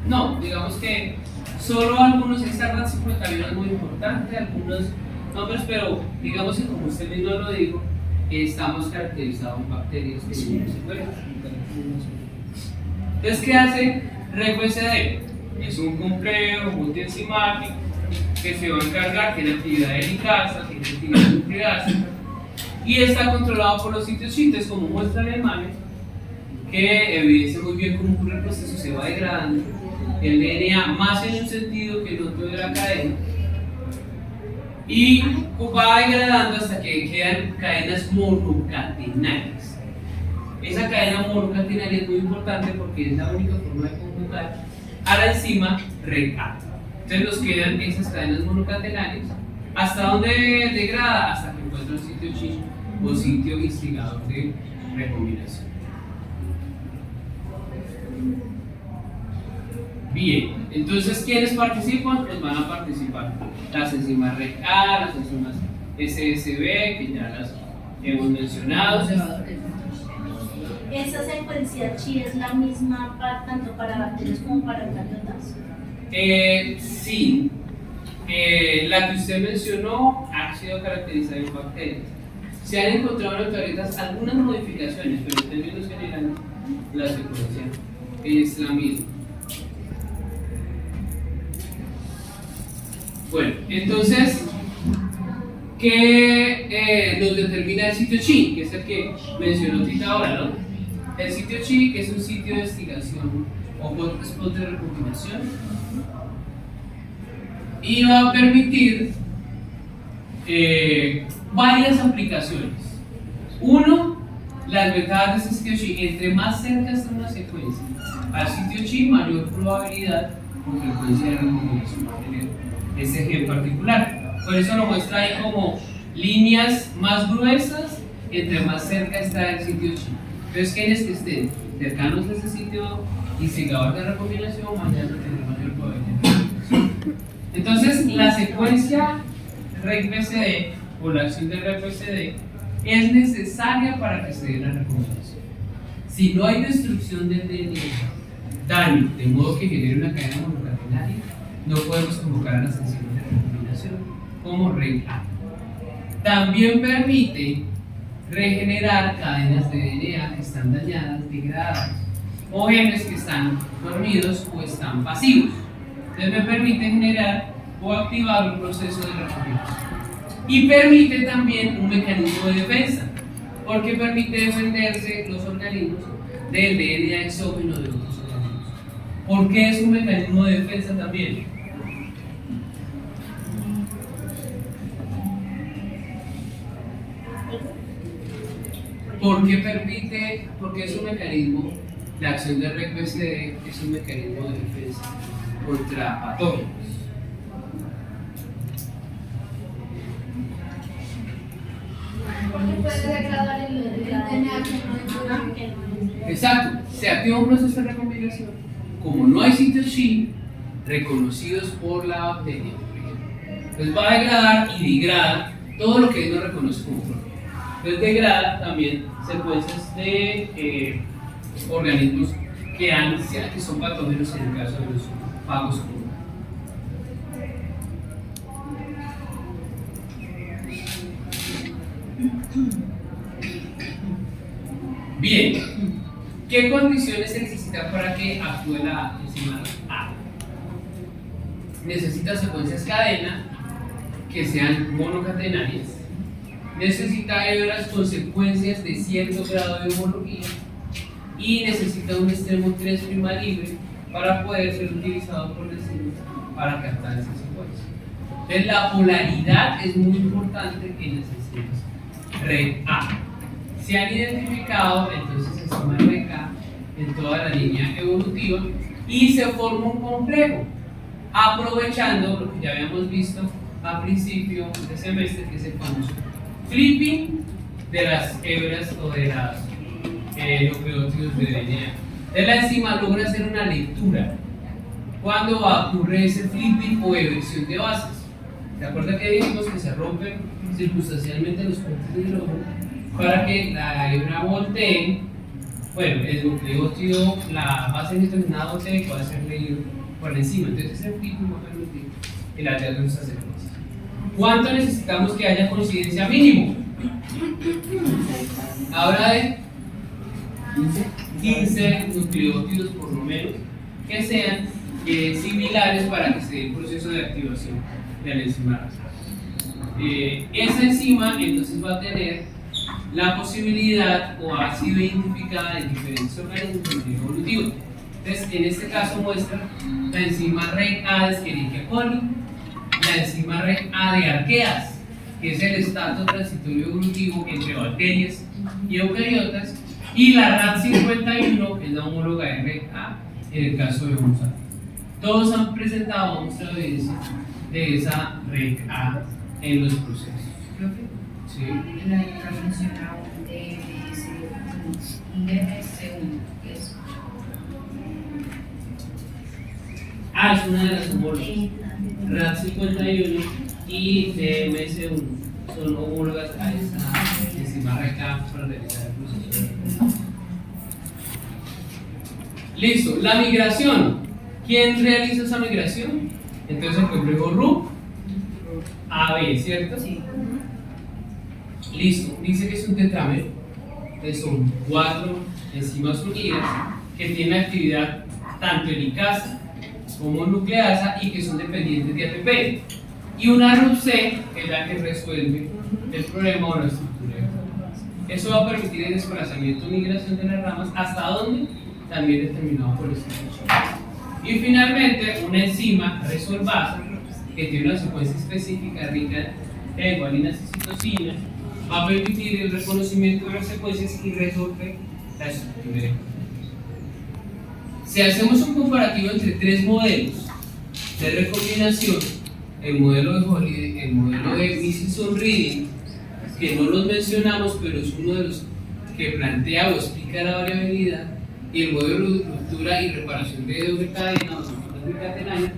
No, digamos que solo algunos, esta clasificación es muy importante, algunos nombres, pero digamos que como usted mismo lo dijo, estamos caracterizados en bacterias que no se pueden. Entonces, ¿qué hace REC-VCD? Es un complejo multienzimático que se va a encargar, tiene actividad helicasa, tiene actividad nucleasa y está controlado por los sitios CHI, como muestra en el MANE, que evidencia muy bien cómo ocurre el proceso, se va degradando el DNA más en un sentido que en otro de la cadena y va degradando hasta que quedan cadenas monocatenarias. Esa cadena monocatenaria es muy importante porque es la única forma de conjugar a la enzima REC-A. Entonces nos quedan esas cadenas monocatenarias. ¿Hasta dónde degrada? Hasta que encuentra un sitio CHI o sitio instigador de recombinación. Bien, entonces ¿quiénes participan? Pues van a participar las enzimas REC-A, las enzimas SSB, que ya las hemos mencionado. ¿Esa secuencia CHI es la misma tanto para bacterias como para eucariotas? Sí, la que usted mencionó ha sido caracterizada en bacterias. Se han encontrado en eucariotas algunas modificaciones, pero en términos generales la secuencia es la misma. Bueno, entonces, ¿qué nos determina el sitio CHI? Que es el que mencionó Tita ahora, ¿no? El sitio CHI, que es un sitio de investigación o hotspot de recombinación, y va a permitir varias aplicaciones. Uno, las ventajas de este sitio CHI: entre más cerca está una secuencia al sitio CHI, mayor probabilidad o frecuencia de recombinación va a tener ese gen particular. Por eso lo muestra ahí como líneas más gruesas entre más cerca está el sitio CHI. Entonces, genes que estén cercanos a ese sitio instigador de recombinación van a tener mayor probabilidad de recombinación. Entonces, la secuencia REC-VCD o la acción de REC-VCD es necesaria para que se dé la recombinación. Si no hay destrucción del DNA, daño, de modo que genere una cadena monocatenaria, no podemos convocar a las enzimas de recombinación como REC-A. También permite regenerar cadenas de DNA que están dañadas, degradadas, o genes que están dormidos o están pasivos. Entonces me permite generar o activar un proceso de recombinación. Y permite también un mecanismo de defensa, porque permite defenderse los organismos del DNA exógeno de otros organismos. ¿Por qué es un mecanismo de defensa también? Porque es un mecanismo, la acción de REC-VCD es un mecanismo de defensa contra patógenos. Porque puede degradar el DNA. Exacto, se activa un proceso de recombinación. Como no hay sitios CHI reconocidos por la bacteria, entonces va a degradar y degrada todo lo que no reconoce como propio. Entonces degrada también secuencias de organismos que son patógenos en el caso de los fagos comunes. Bien, ¿qué condiciones se necesitan para que actúe la enzima A? Necesita secuencias cadena que sean monocatenarias, necesita hebras con secuencias de cierto grado de homología y necesita un extremo 3' libre para poder ser utilizado por la enzima para captar esas secuencias. Entonces la polaridad es muy importante en las enzimas REC-A. Se han identificado entonces enzimas REC-A en toda la línea evolutiva y se forma un complejo, aprovechando lo que ya habíamos visto a principio de semestre, que es el famoso flipping de las hebras o de las nucleótidos de DNA. Entonces la enzima logra hacer una lectura cuando ocurre ese flipping o eversión de bases. ¿Se acuerdan que dijimos que se rompen circunstancialmente los puentes de hidrógeno para que la hebra voltee? Bueno, el nucleótido, la base nitrogenada voltee y pueda ser leído por encima. Entonces ese tipo va a permitir el hallazgo de estas secuencias. ¿Cuánto necesitamos que haya coincidencia mínimo? Habla de 15 nucleótidos por lo menos que sean similares para que se dé el proceso de activación de la enzima RAS. Esa enzima entonces va a tener la posibilidad o ha sido identificada en diferentes organismos evolutivos. Entonces, en este caso muestra la enzima REC-A de Escherichia coli, la enzima REC-A de arqueas, que es el estatus transitorio evolutivo entre bacterias y eucariotas, y la RAD51, que es la homóloga de REC-A en el caso de Homo sapiens. Todos han presentado o mostrado evidencia de esa REC-A en los procesos. ¿Sí? La mencionaba de DMS1, que es. Es una de las homólogas. RAD51 y DMS1 son homólogas a esa enzima REC-A para realizar el proceso de. Listo, la migración. ¿Quién realiza esa migración? Entonces el complejo RUP AB, ¿cierto? Sí. Listo, dice que es un tetrámero, entonces son 4 enzimas unidas que tienen actividad tanto helicasa como nucleasa y que son dependientes de ATP. Y una RUPC que es la que resuelve el problema o la estructura. Eso va a permitir el desplazamiento y migración de las ramas hasta donde también determinado por esta función. Y finalmente, una enzima resolvasa que tiene una secuencia específica rica en guaninas y citosinas va a permitir el reconocimiento de las secuencias y resolver la estructura. Si hacemos un comparativo entre 3 modelos de recombinación, el modelo de Holiday, el modelo de Michelson Reading, que no los mencionamos, pero es uno de los que plantea o explica la variabilidad, y el modelo de ruptura y reparación de doble cadena o estructuras bicatenarias,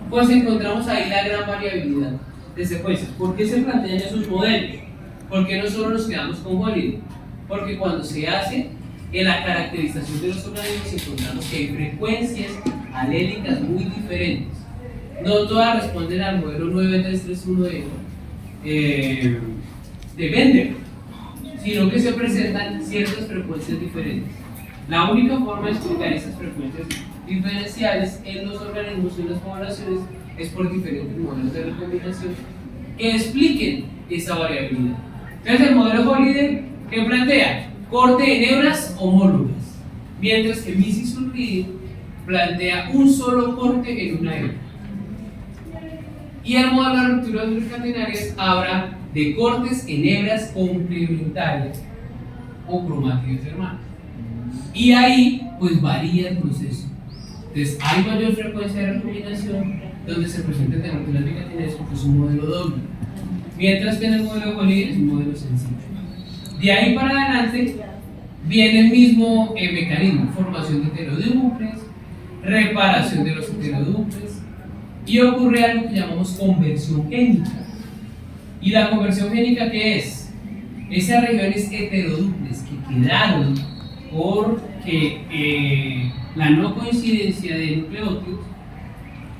pues encontramos ahí la gran variabilidad de secuencias. ¿Por qué se plantean esos modelos? ¿Por qué no solo nos quedamos con Holiday? Porque cuando se hace en la caracterización de los organismos encontramos que hay frecuencias alélicas muy diferentes. No todas responden al modelo 9331 de Bender, sino que se presentan ciertas frecuencias diferentes. La única forma de explicar esas frecuencias diferenciales en los organismos y en las poblaciones es por diferentes modelos de recombinación que expliquen esa variabilidad. Entonces el modelo Holiday que plantea corte en hebras homólogas, mientras que Michelson Reading plantea un solo corte en una hebra. Y el modelo de rupturas bicatenarias habla de cortes en hebras complementarias o cromáticas hermanas. Y ahí pues varía el proceso. Entonces hay mayor frecuencia de recombinación donde se presentan rupturas bicatenarias porque es un modelo doble, mientras que en el modelo Holiday es un modelo sencillo. De ahí para adelante viene el mismo mecanismo: formación de heteroduples, reparación de los heteroduples, y ocurre algo que llamamos conversión génica. ¿Y la conversión génica qué es? Esas regiones heteroduples que quedaron porque la no coincidencia de nucleótidos,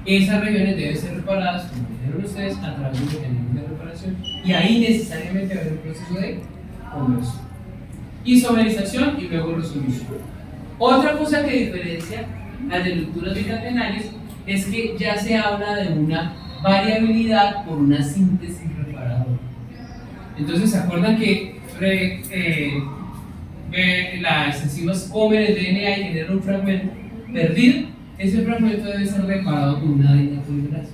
esas regiones deben ser reparadas, como dijeron ustedes, a través de mecanismos de reparación, y ahí necesariamente va a haber un proceso de conversión, isomerización y luego resolución. Otra cosa que diferencia las de rupturas bicatenarias es que ya se habla de una variabilidad por una síntesis reparadora. Entonces, ¿se acuerdan que las enzimas comen el DNA y generan un fragmento perdido? Ese fragmento debe ser reparado con una ADN polimerasa.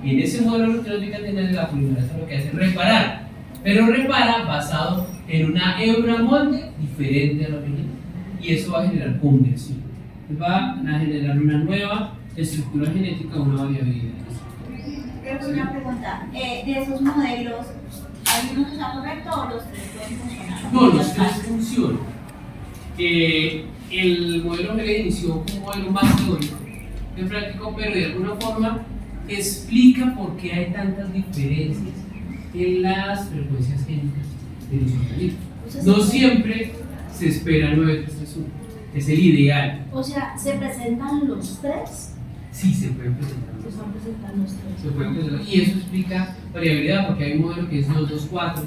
Y en ese modelo de rupturas bicatenarias, la polimerasa lo que hace es reparar, pero repara basado en una hebra molde diferente a la original, y eso va a generar conversión. Va a generar una nueva estructura genética, una variabilidad. Tengo una pregunta. De esos modelos, ¿hay uno que está correcto o los 3 pueden funcionar? No, los 3 funcionan. El modelo que le inició como un modelo más teórico que práctico, pero de alguna forma explica por qué hay tantas diferencias en las frecuencias génicas de los organismos. No siempre se espera 9331, es el ideal. O sea, ¿se presentan los tres? Sí, se pueden presentar. Se van a presentar los tres. Se pueden presentar. Y eso explica variabilidad, porque hay un modelo que es 224,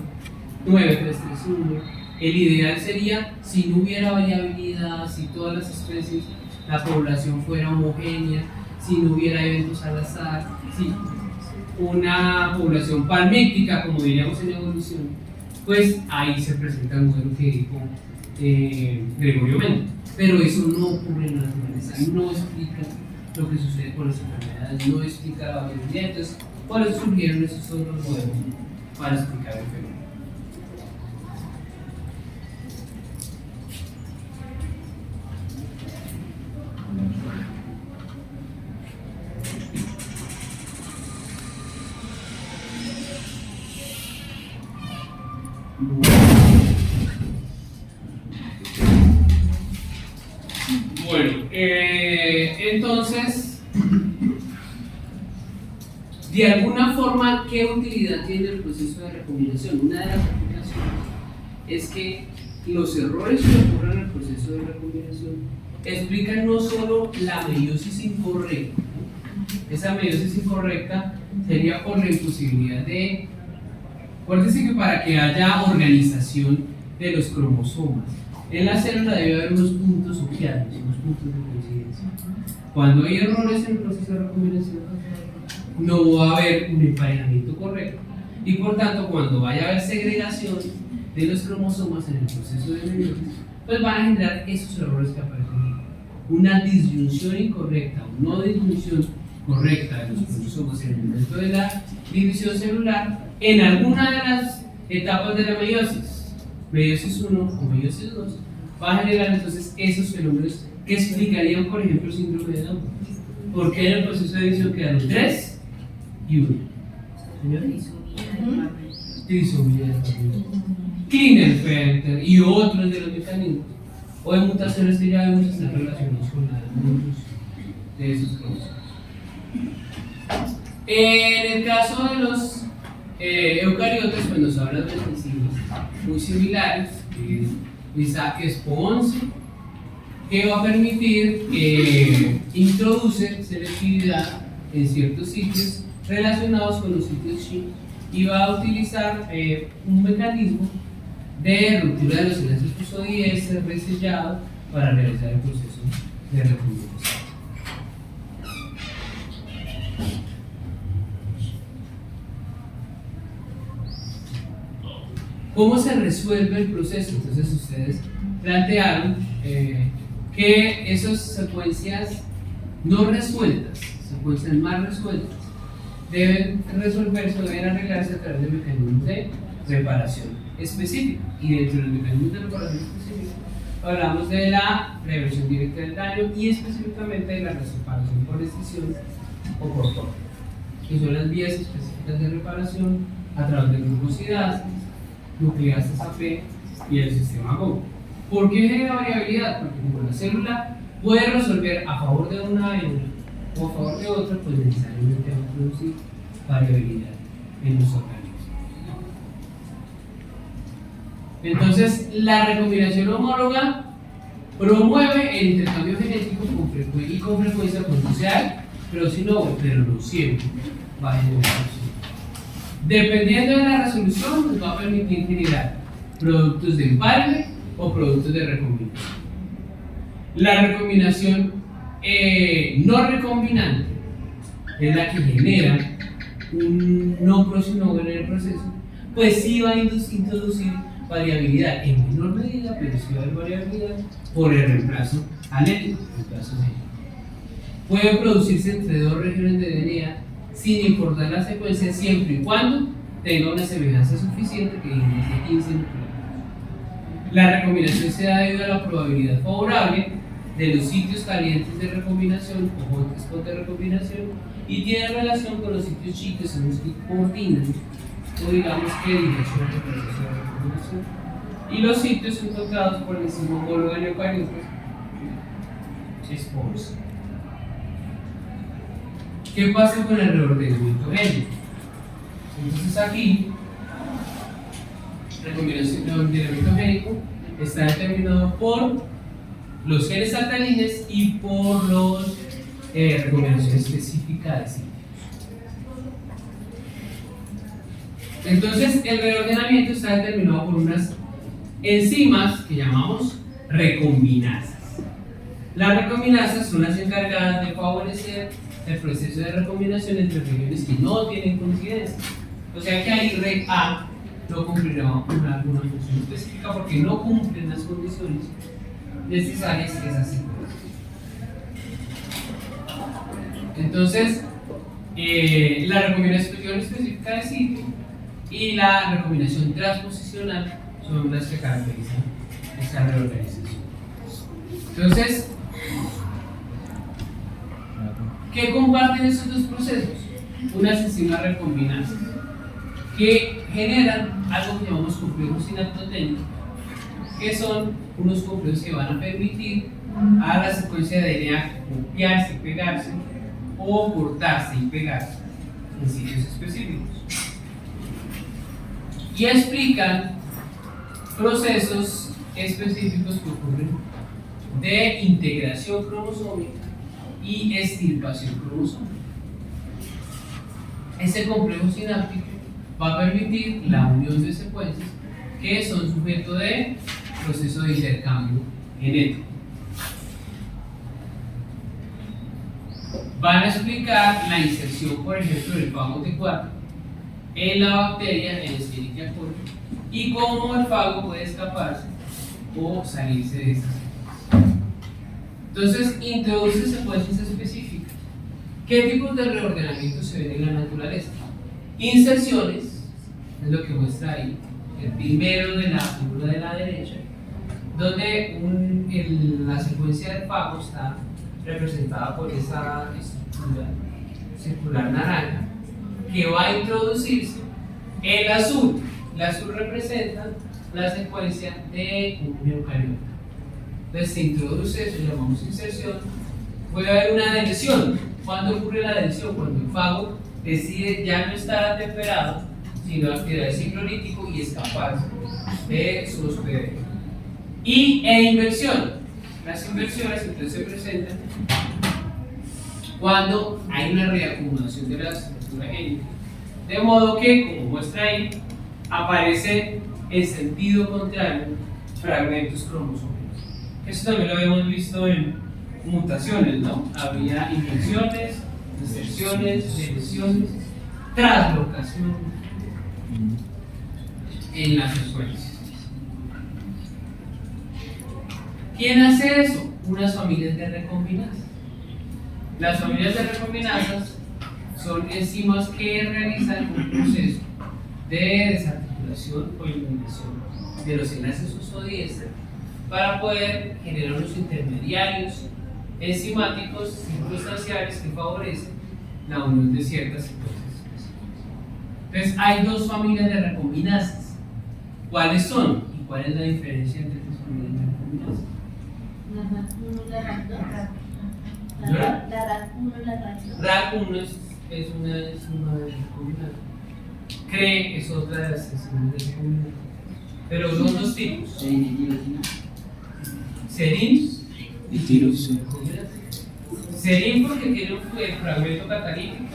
9331. El ideal sería si no hubiera variabilidad, si todas las especies, la población fuera homogénea, si no hubiera eventos al azar, si una población palmíctica, como diríamos en evolución, pues ahí se presenta el modelo que dijo Gregorio Mendel. Pero eso no ocurre en la naturaleza, no explica lo que sucede con las enfermedades, no explica la variabilidad. Entonces, por eso surgieron esos otros modelos para explicar el fenómeno. Bueno, entonces, de alguna forma, ¿qué utilidad tiene el proceso de recombinación? Una de las aplicaciones es que los errores que ocurren en el proceso de recombinación explican no solo la meiosis incorrecta, ¿no? Esa meiosis incorrecta sería por la imposibilidad de... Acuérdense que para que haya organización de los cromosomas, en la célula debe haber unos puntos oquiales, unos puntos de coincidencia. Cuando hay errores en el proceso de recombinación, no va a haber un emparejamiento correcto. Y por tanto, cuando vaya a haber segregación de los cromosomas en el proceso de meiosis, pues van a generar esos errores que aparecen aquí. Una disyunción incorrecta o no disyunción correcta de los cromosomas en el momento de la división celular en alguna de las etapas de la meiosis, meiosis 1 o meiosis 2, va a generar entonces esos fenómenos que explicarían, por ejemplo, el síndrome de Down. ¿Por qué en el proceso de división quedaron 3 y 1? ¿Señor? Trisomía de Down, Klinefelter y otros de los mecanismos o de mutaciones que ya vemos están relacionados con la evolución de esos cromosomas. En el caso de los eucariotas, pues nos hablan de enzimas muy similares, Isaac Expo 11, que va a permitir introducir selectividad en ciertos sitios relacionados con los sitios Shin y va a utilizar un mecanismo de ruptura de los enlaces fosfodiester resellado para realizar el proceso de recombinación. ¿Cómo se resuelve el proceso? Entonces ustedes plantearon que esas secuencias no resueltas, secuencias mal resueltas, deben resolverse o deben arreglarse a través de mecanismos de reparación específica. Y dentro de los mecanismos de reparación específica hablamos de la reversión directa del daño y específicamente de la reparación por escisión o por toque, que son las vías específicas de reparación a través de glucosidasa, nucleasas AP y el sistema GO. ¿Por qué genera variabilidad? Porque como la célula puede resolver a favor de una área o a favor de otra, pues necesariamente va a producir variabilidad en los organismos. Entonces, la recombinación homóloga promueve el intercambio genético con frecuencia potencial, pero si no, pero no siempre va a generar eso. Dependiendo de la resolución, nos va a permitir generar productos de empalme o productos de recombinación. La recombinación no recombinante es la que genera un no prosinógeno en el proceso, pues sí va a introducir variabilidad en menor medida, pero sí va a haber variabilidad por el reemplazo alélico, reemplazo genético. Puede producirse entre dos regiones de DNA sin importar la secuencia, siempre y cuando tenga una semejanza suficiente, que es de 15 nucleótidos. La recombinación se da debido a la probabilidad favorable de los sitios calientes de recombinación o hotspots de recombinación y tiene relación con los sitios chicos que son los que coordinan o digamos que direccionan el proceso de recombinación y los sitios encontrados por el enzima homólogo en eucariotas, spores. ¿Qué pasa con el reordenamiento génico? Entonces aquí, el reordenamiento génico está determinado por los genes alcalines y por los recombinación específica de sitio. Entonces, el reordenamiento está determinado por unas enzimas que llamamos recombinasas. Las recombinasas son las encargadas de favorecer el proceso de recombinación entre regiones que no tienen coincidencia. O sea que ahí reg A no cumplirá alguna función específica porque no cumplen las condiciones necesarias que esa secuencia. Entonces, la recombinación específica de sitio y la recombinación transposicional son las que caracterizan esta reorganización. Entonces, ¿qué comparten estos dos procesos? Unas enzimas recombinasas que generan algo que llamamos complejos sinaptoténicos, que son unos complejos que van a permitir a la secuencia de DNA copiarse y pegarse o cortarse y pegarse en sitios específicos. Y explican procesos específicos que ocurren de integración cromosómica y extirpación cromosómica. Ese complejo sináptico va a permitir la unión de secuencias que son sujeto de proceso de intercambio genético. Van a explicar la inserción, por ejemplo, del fago T4 en la bacteria, en Escherichia coli, y cómo el fago puede escaparse o salirse de estas secuencias. Entonces, introduce secuencias específicas. ¿Qué tipos de reordenamiento se ven en la naturaleza? Inserciones, es lo que muestra ahí, el primero de la figura de la derecha, donde la secuencia del fago está representada por esa estructura circular naranja que va a introducirse. El azul representa la secuencia de un eucariota. Entonces se introduce, eso llamamos inserción. Puede haber una adhesión. ¿Cuándo ocurre la adhesión? Cuando el fago decide ya no estar atemperado, sino activar el ciclo lítico y escaparse de su hospedero. E inversión. Las inversiones entonces se presentan cuando hay una reacumulación de la estructura génica, de modo que, como muestra ahí, aparece en sentido contrario fragmentos cromosómicos. Eso también lo habíamos visto en mutaciones, ¿no? Había inversiones, inserciones, deleciones, translocación en las secuencias. ¿Quién hace eso? Unas familias de recombinasas. Las familias de recombinasas son enzimas que realizan un proceso de desarticulación o eliminación de los enlaces fosfodiéster para poder generar unos intermediarios enzimáticos circunstanciales que favorecen la unión de ciertas secuencias. Entonces, hay dos familias de recombinasas. ¿Cuáles son? ¿Y cuál es la diferencia entre estas familias de recombinasas? RAC1 es una enzima de recombinasa. CRE es otra de las enzimas de recombinasa. Pero son dos tipos. Serin y tirosina. Serin porque tiene un fragmento catalítico,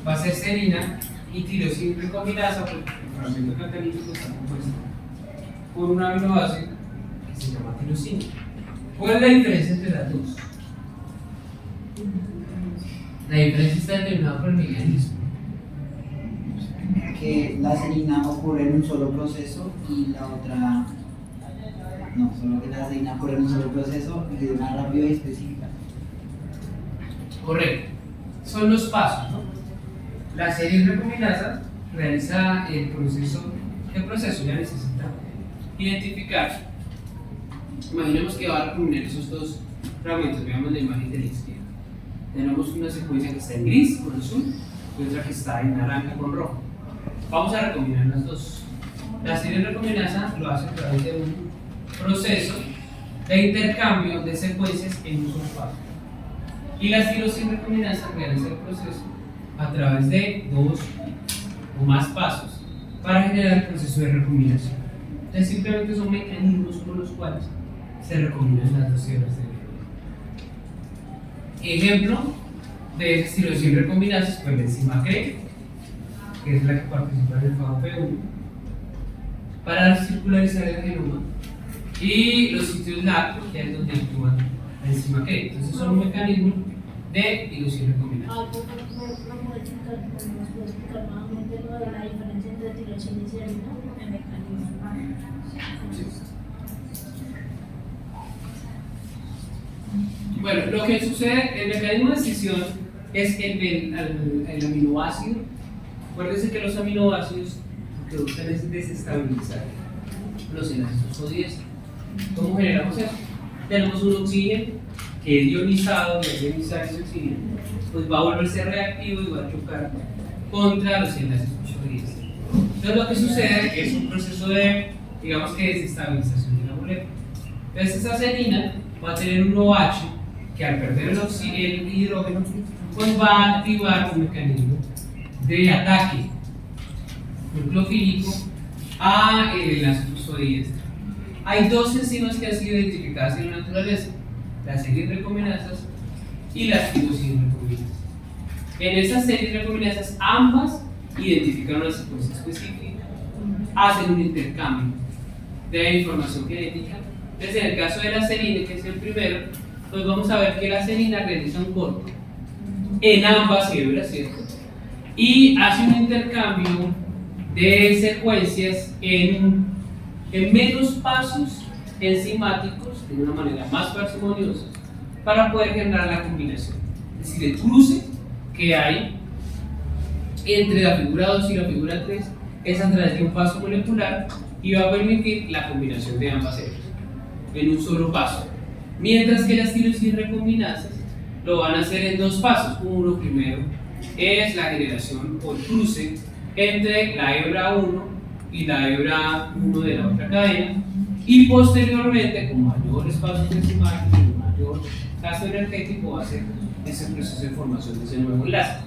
va a ser serina, y tirosina recombinasa porque el fragmento catalítico está compuesto por un aminoácido que se llama tirosina. ¿Cuál es la diferencia entre las dos? La diferencia está determinada por el mecanismo. Que la serina ocurre en un solo proceso y la otra no, solo que la serina ocurre en un solo proceso y de una rápida y específica. Correcto. Son los pasos, ¿no? La serie recombinasa realiza el proceso. ¿Qué proceso? Ya necesita identificar. Imaginemos que va a recombinar esos dos fragmentos. Veamos la imagen de la izquierda. Tenemos una secuencia que está en gris con azul y otra que está en naranja con rojo. Vamos a recombinar las dos. La serie recombinasa lo hace a través de un proceso de intercambio de secuencias en un solo paso. Y la tirosina recombinasa realiza el proceso a través de 2 o más pasos para generar el proceso de recombinación. Entonces simplemente son mecanismos por los cuales se recombinan las 2 hebras de DNA. Ejemplo de estilo sin recombinasas, pues la enzima Cre, que es la que participa en el fago P1, para circularizar el genoma, y los sitios LAC, que es donde actúa la enzima Cre. Entonces son un mecanismo de tirosina recombinasa. ¿No puede explicar nuevamente lo de la diferencia entre tirosina y serina? El mecanismo. Bueno, lo que sucede, el mecanismo de escisión es el aminoácido. Acuérdense que los aminoácidos lo que buscan es desestabilizar los enlaces fosfodiésteros. ¿Cómo generamos eso? Tenemos un oxígeno que es ionizado, y al ionizar ese oxígeno, pues va a volverse reactivo y va a chocar contra los enlaces fosfodiésteros. Entonces lo que sucede es un proceso de, digamos que desestabilización de la molécula. Entonces esa serina va a tener un OH que al perder el hidrógeno, pues va a activar un mecanismo de ataque nucleofílico a el enlace fosfodiéster. Hay 2 enzimas que han sido identificadas en la naturaleza, las series recombinasas y las tirosina recombinasas. En esas series recombinasas, ambas identifican una secuencia específica, hacen un intercambio de información genética. Entonces, en el caso de la serina, que es el primero, pues vamos a ver que la serina realiza un corte en ambas hebras, ¿cierto? Y hace un intercambio de secuencias en menos pasos enzimáticos, de una manera más parsimoniosa, para poder generar la combinación. Es decir, el cruce que hay entre la figura 2 y la figura 3 es a través de un paso molecular y va a permitir la combinación de ambas hebras en un solo paso. Mientras que las tirosina recombinasas lo van a hacer en 2 pasos. Uno primero es la generación o el cruce entre la hebra 1 y la hebra 1 de la otra cadena, y posteriormente, con mayores pasos enzimales y con mayor gasto energético, va a hacer ese proceso de formación de ese nuevo enlace.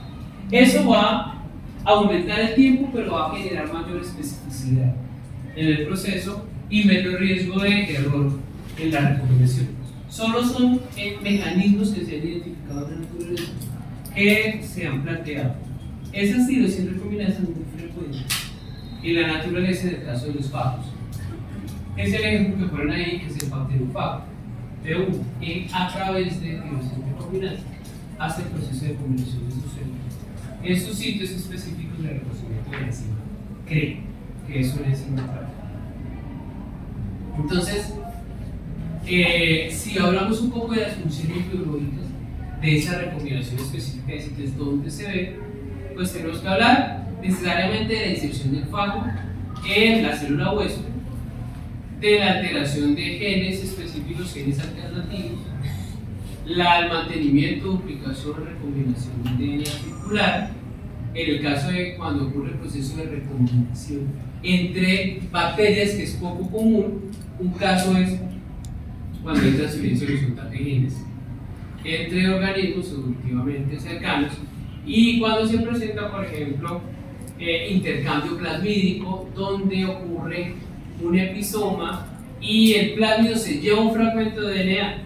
Eso va a aumentar el tiempo, pero va a generar mayor especificidad en el proceso y menor riesgo de error en la recombinación. Solo son mecanismos que se han identificado en la naturaleza que se han planteado. Esas tirosina recombinasas son muy frecuentes en la naturaleza en el caso de los fagos. Es el ejemplo que ponen ahí, que es el bacteriofago P1, que a través de tirosina recombinasa hace el proceso de combinación de sus células en sus sitios específicos de reconocimiento de la enzima Cre, que es una enzima práctica. Entonces, si hablamos un poco de las funciones biológicas de esa recombinación específica de sitios donde se ve, pues tenemos que hablar necesariamente de la inserción del fago en la célula huésped, de la alteración de genes específicos, genes alternativos, el mantenimiento, duplicación, recombinación de DNA circular, en el caso de cuando ocurre el proceso de recombinación entre bacterias, que es poco común. Un caso es cuando hay transferencia horizontal de genes entre organismos evolutivamente cercanos, y cuando se presenta, por ejemplo, intercambio plasmídico, donde ocurre un episoma y el plásmido se lleva un fragmento de DNA.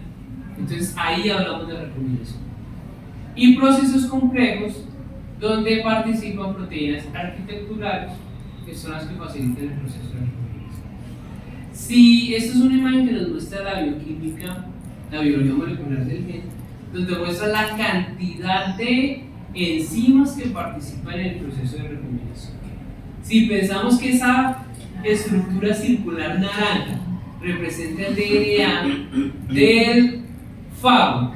Entonces ahí hablamos de recombinación. Y procesos complejos donde participan proteínas arquitecturales, que son las que facilitan el proceso de recombinación. Si esta es una imagen que nos muestra la bioquímica, la biología molecular del gen, donde muestra la cantidad de enzimas que participan en el proceso de recombinación. Si pensamos que esa estructura circular naranja representa el DNA del fago,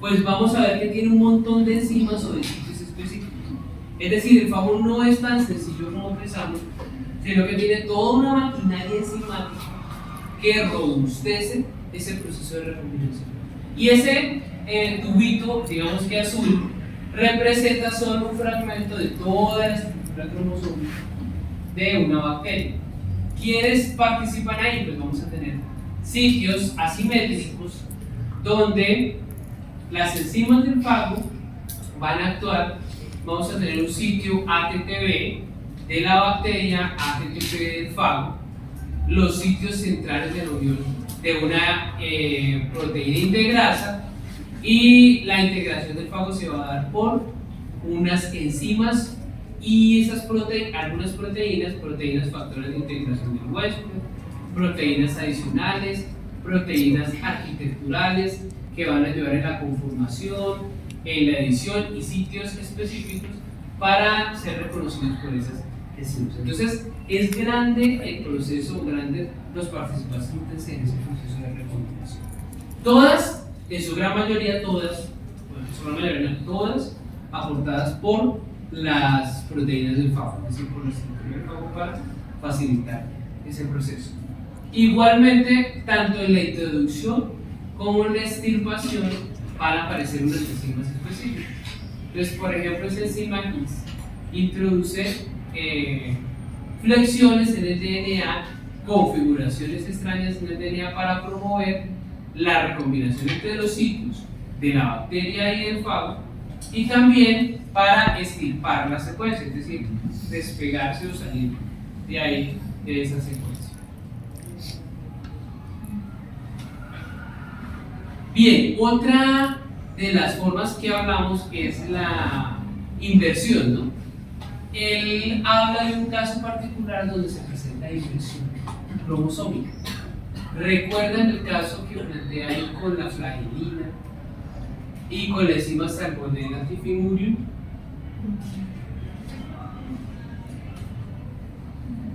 pues vamos a ver que tiene un montón de enzimas o de sitios específicos. Es decir, el fago no es tan sencillo como pensamos, sino que tiene toda una maquinaria enzimática que robustece ese proceso de recombinación. Y ese tubito, digamos que azul, representa solo un fragmento de toda la estructura cromosómica de una bacteria. ¿Quiénes participan ahí? Pues vamos a tener sitios asimétricos donde las enzimas del fago van a actuar vamos a tener un sitio HTTP de la bacteria, HTTP del fago, los sitios centrales de reunión de una proteína integrasa, y la integración del fago se va a dar por unas enzimas y esas algunas proteínas factores de integración del huésped, proteínas adicionales, proteínas arquitecturales que van a ayudar en la conformación, en la edición y sitios específicos para ser reconocidos por esas enzimas. Entonces, es grande el proceso, grandes los participantes en ese proceso de recombinación. Todas, en su gran mayoría, todas aportadas por las proteínas del fago, es decir, por las proteínas del fago para facilitar ese proceso. Igualmente, tanto en la introducción como en la extirpación van a aparecer unas enzimas específicas. Entonces, por ejemplo, esa enzima GIS introduce flexiones en el DNA, configuraciones extrañas en el DNA para promover la recombinación entre los sitios de la bacteria y del fago, y también para extirpar la secuencia, es decir, despegarse o salir de ahí, de esa secuencia. Bien, otra de las formas que hablamos es la inversión, ¿no? Él habla de un caso particular donde se presenta inversión cromosómica. ¿Recuerdan el caso que plantea ahí con la flagelina y con la enzima Salmonella typhimurium?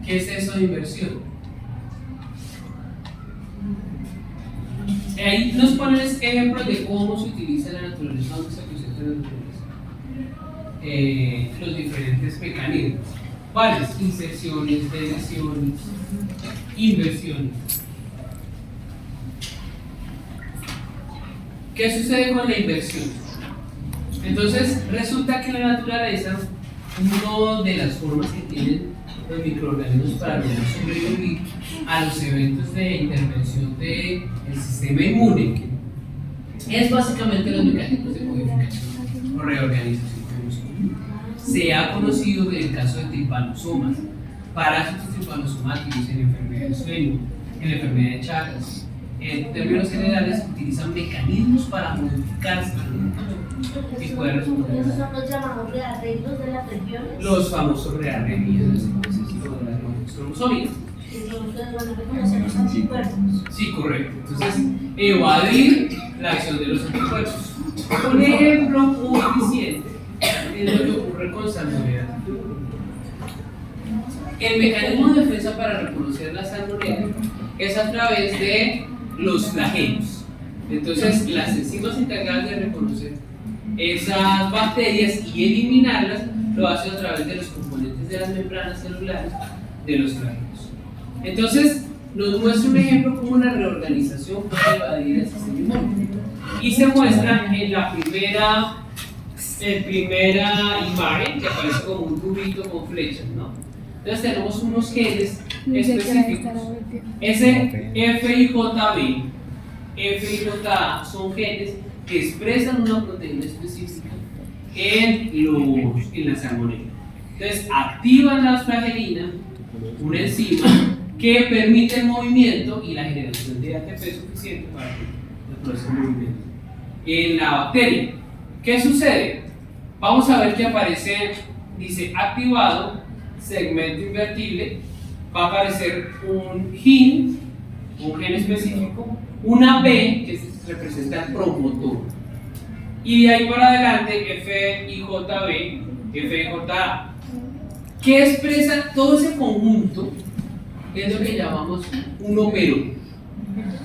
¿Qué es eso de inversión? Ahí nos ponen ejemplos de cómo se utiliza en la naturaleza, dónde se presenta en la naturaleza, los diferentes mecanismos. ¿Cuáles? Inserciones, deleciones, inversiones. ¿Qué sucede con la inversión? Entonces, resulta que en la naturaleza, una de las formas que tienen los microorganismos para lograr sobrevivir a los eventos de intervención del sistema inmune es básicamente los mecanismos de modificación o reorganización. Se ha conocido que en el caso de tripanosomas, parásitos tripanosomáticos en enfermedad de sueño, en la enfermedad de Chagas, en términos generales utilizan mecanismos para modificarse y poder responder. ¿Esos son los llamados rearreglos de las regiones? Los famosos rearreglos de las secuencias cromosómicas. Entonces, van a reconocer los anticuerpos. Sí, correcto. Entonces, evadir la acción de los anticuerpos. Un ejemplo muy eficiente es lo que ocurre con salmonella. El mecanismo de defensa para reconocer la salmonella es a través de los flagelos. Entonces, las enzimas encargadas de reconocer esas bacterias y eliminarlas lo hacen a través de los componentes de las membranas celulares de los flagelos. Entonces, nos muestra un ejemplo como una reorganización puede evadir el sistema inmune. Y se muestra en la primera imagen que aparece como un tubito con flechas, ¿no? Entonces tenemos unos genes específicos. Ese FIJB, FIJA son genes que expresan una proteína específica en la salmonella. Entonces activan la flagelina, una enzima que permite el movimiento y la generación de ATP suficiente para todo ese movimiento en la bacteria. ¿Qué sucede? Vamos a ver que aparece, dice activado, segmento invertible, va a aparecer un gen específico, una B que representa el promotor, y de ahí para adelante FIJB, FIJA. ¿Qué expresa todo ese conjunto? Es lo que llamamos un operón,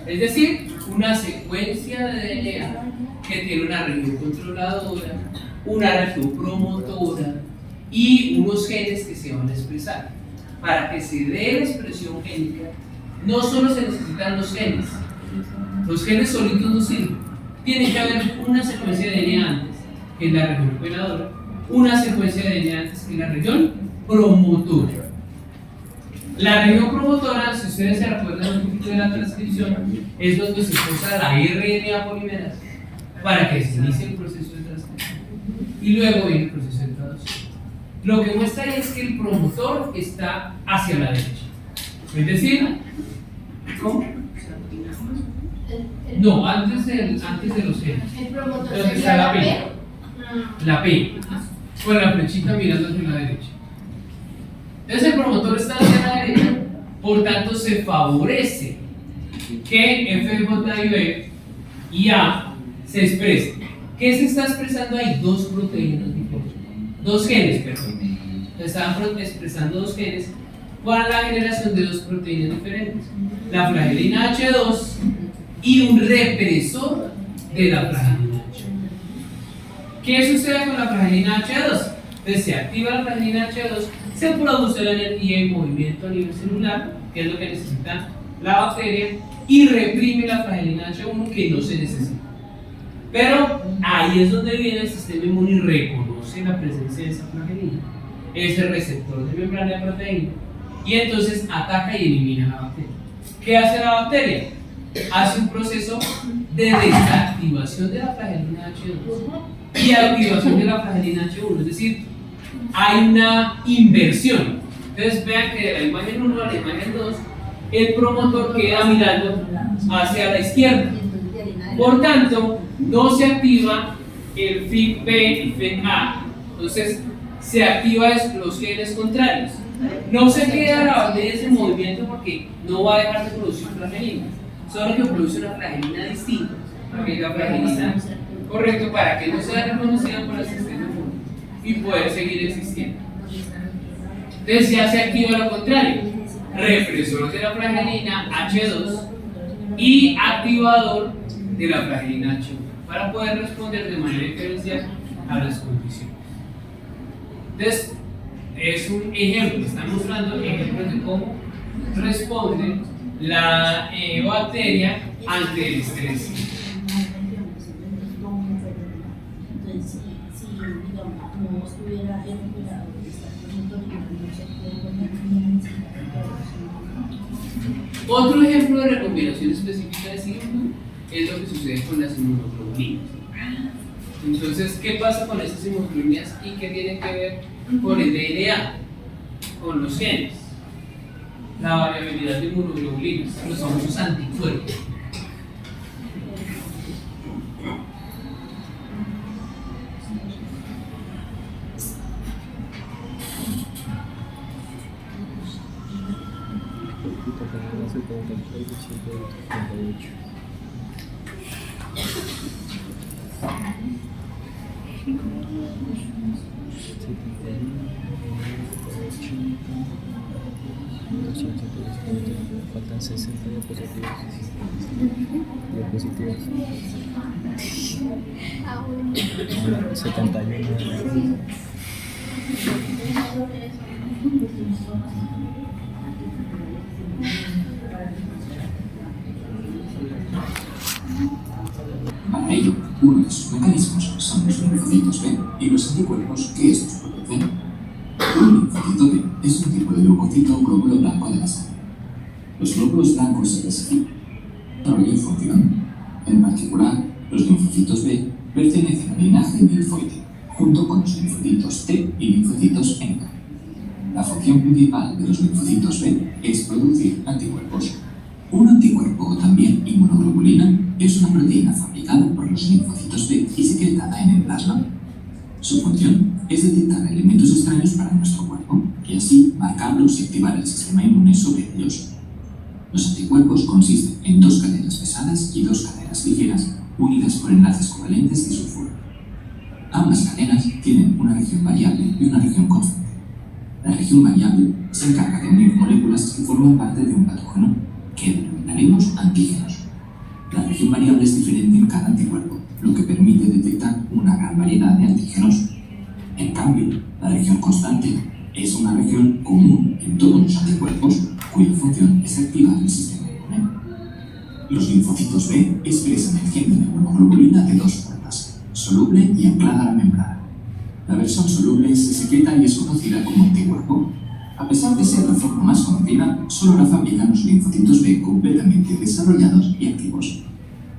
es decir, una secuencia de DNA que tiene una región controladora, una región promotora y unos genes que se van a expresar. Para que se dé la expresión génica, no solo se necesitan los genes solitos no sirven, tiene que haber una secuencia de DNA antes, que es la región operadora, una secuencia de DNA antes, que es la región promotora. La región promotora, si ustedes se recuerdan un poquito de la transcripción, es donde se usa la RNA polimerasa para que se inicie el proceso de transcripción y luego viene el proceso de traducción. Lo que muestra ahí es que el promotor está hacia la derecha. Es decir, ¿cómo? No, antes de los genes. El promotor ¿Dónde sería está la la P? P. La P, con la flechita mirando hacia la derecha. Entonces el promotor está hacia la derecha, por tanto se favorece que F, J y B y A se expresen. ¿Qué se está expresando ahí? Dos proteínas diferentes. Dos genes, perdón. Se están expresando dos genes para la generación de dos proteínas diferentes. La flagelina H2 y un represor de la flagelina H2. ¿Qué sucede con la flagelina H2? Entonces se activa la flagelina H2, se produce la energía y movimiento a nivel celular, que es lo que necesita la bacteria, y reprime la flagelina H1 que no se necesita. Pero ahí es donde viene el sistema inmune y reconoce la presencia de esa flagelina, ese receptor de membrana de proteína, y entonces ataca y elimina la bacteria. ¿Qué hace la bacteria? Hace un proceso de desactivación de la flagelina H2 y activación de la flagelina H1, es decir, hay una inversión. Entonces vean que de la imagen 1 a la imagen 2, el promotor queda mirando hacia la izquierda. Por tanto, no se activa el FIB-B y FIB-A. Entonces, se activa los genes contrarios. No se queda la bacteria ese movimiento porque no va a dejar de producir flagelina, solo que produce una flagelina distinta, que es la flagelina correcto para que no sea reconocida por el sistema inmune y poder seguir existiendo. Entonces ya se activa lo contrario, represor de la flagelina H2 y activador de la flagelina H1 para poder responder de manera diferencial a las condiciones. Entonces, es un ejemplo, está mostrando ejemplos de cómo responde la bacteria ante el estrés. Entonces, si digamos, no estuviera regulado, Otro ejemplo de recombinación específica de símbolo es lo que sucede con las inmunoglobulinas. Entonces, ¿qué pasa con esas inmunoglobulinas y qué tiene que ver con el DNA, con los genes? La variabilidad de inmunoglobulinas, los famosos anticuerpos. Faltan 60 diapositivas. 71. Para ello, uno de sus mecanismos son los linfocitos B y los anticuerpos que estos producen. Un linfocito B es un tipo de leucocito o glóbulo blanco de la sangre. Los glóbulos blancos se clasifican por función. En particular, los linfocitos B pertenecen al linaje linfoide, junto con los linfocitos T y linfocitos NK. La función principal de los linfocitos B es producir anticuerpos. Un anticuerpo, o también inmunoglobulina, es una proteína fabricada por los linfocitos B y secretada en el plasma. Su función es detectar elementos extraños para nuestro cuerpo y así marcarlos y activar el sistema inmune sobre ellos. Los anticuerpos consisten en dos cadenas pesadas y dos cadenas ligeras unidas por enlaces covalentes de sulfuro. Ambas cadenas tienen una región variable y una región constante. La región variable se encarga de unir moléculas que forman parte de un patógeno, que denominaremos antígenos. La región variable es diferente en cada anticuerpo, lo que permite detectar una gran variedad de antígenos. En cambio, la región constante es una región común en todos los anticuerpos, cuya función es activar el sistema inmune. Los linfocitos B expresan el gen de la inmunoglobulina de dos formas, soluble y anclada a la membrana. La versión soluble se secreta y es conocida como anticuerpo. A pesar de ser la forma más conocida, solo la fabrican los linfocitos B completamente desarrollados y activos.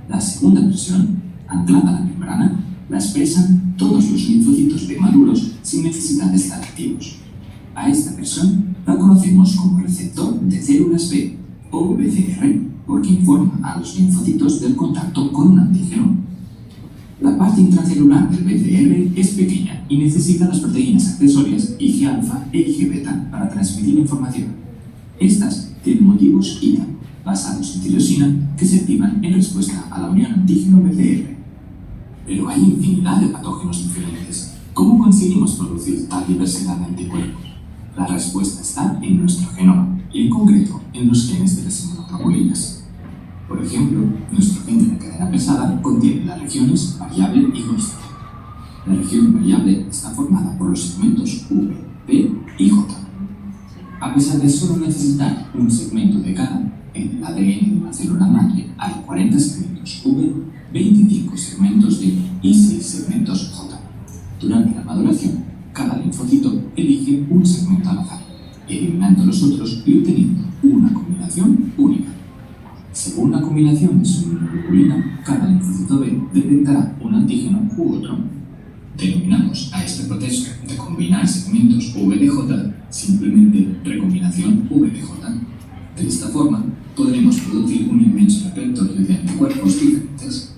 La segunda versión, anclada a la membrana, la expresan todos los linfocitos B maduros sin necesidad de estar activos. A esta versión la conocemos como receptor de células B o BCR, porque informa a los linfocitos del contacto con un antígeno. La parte intracelular del BCR es pequeña y necesita las proteínas accesorias IgA e IgB para transmitir información. Estas tienen motivos ITA, basados en tirosina, que se activan en respuesta a la unión antígeno-BCR. Pero hay infinidad de patógenos diferentes. ¿Cómo conseguimos producir tal diversidad de anticuerpos? La respuesta está en nuestro genoma, y en concreto en los genes de las inmunoglobulinas. Por ejemplo, nuestro gen de la cadena pesada contiene las regiones variable y constante. La región variable está formada por los segmentos V, P y J. A pesar de solo necesitar un segmento de cada, en el ADN de una célula madre hay 40 segmentos V, 25 segmentos D y 6 segmentos J. Durante la maduración, cada linfocito elige un segmento al azar, eliminando los otros y obteniendo una combinación única. Según la combinación de su inmunoglobulina, cada linfocito B detectará un antígeno u otro. Denominamos a este proceso de combinar segmentos VDJ simplemente recombinación VDJ. De esta forma, podremos producir un inmenso repertorio de anticuerpos diferentes.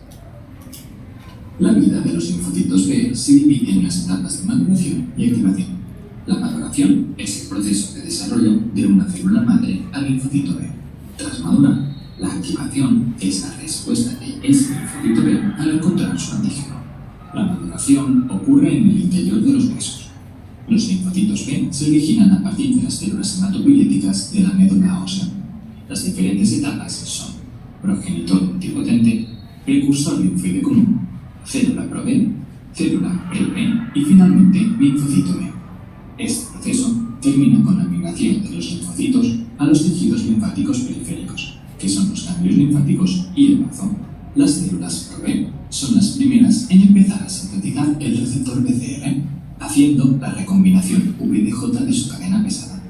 La vida de los linfocitos B se divide en las etapas de maduración y activación. La maduración es el proceso de desarrollo de una célula madre al linfocito B. Tras madurar, la activación es la respuesta de ese linfocito B al encontrar su antígeno. La maduración ocurre en el interior de los huesos. Los linfocitos B se originan a partir de las células hematopoyéticas de la médula ósea. Las diferentes etapas son progenitor multipotente, precursor linfoide común, célula pro-B, célula pre-B y finalmente linfocito B. Este proceso termina con la migración de los linfocitos a los tejidos linfáticos periféricos, que son los ganglios linfáticos y el bazo. Las células pro-B son las primeras en empezar a sintetizar el receptor BCR, haciendo la recombinación VDJ de su cadena pesada.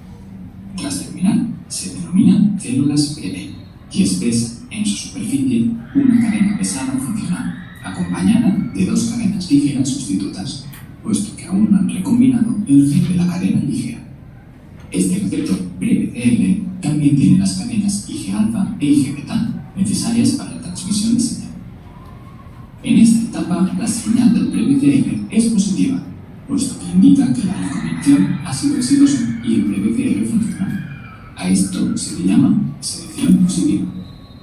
Tras terminar, se denominan células pre-B y expresan en su superficie una cadena pesada funcional, acompañada de dos cadenas ligeras sustitutas, puesto que aún no han recombinado el gen de la cadena ligera. Este receptor pre-BCR también tiene las cadenas IgA e IgB necesarias para la transmisión de señal. En esta etapa, la señal del pre-BCR es positiva, puesto que indica que la recombinación ha sido exitosa y el pre-BCR funciona. A esto se le llama selección positiva.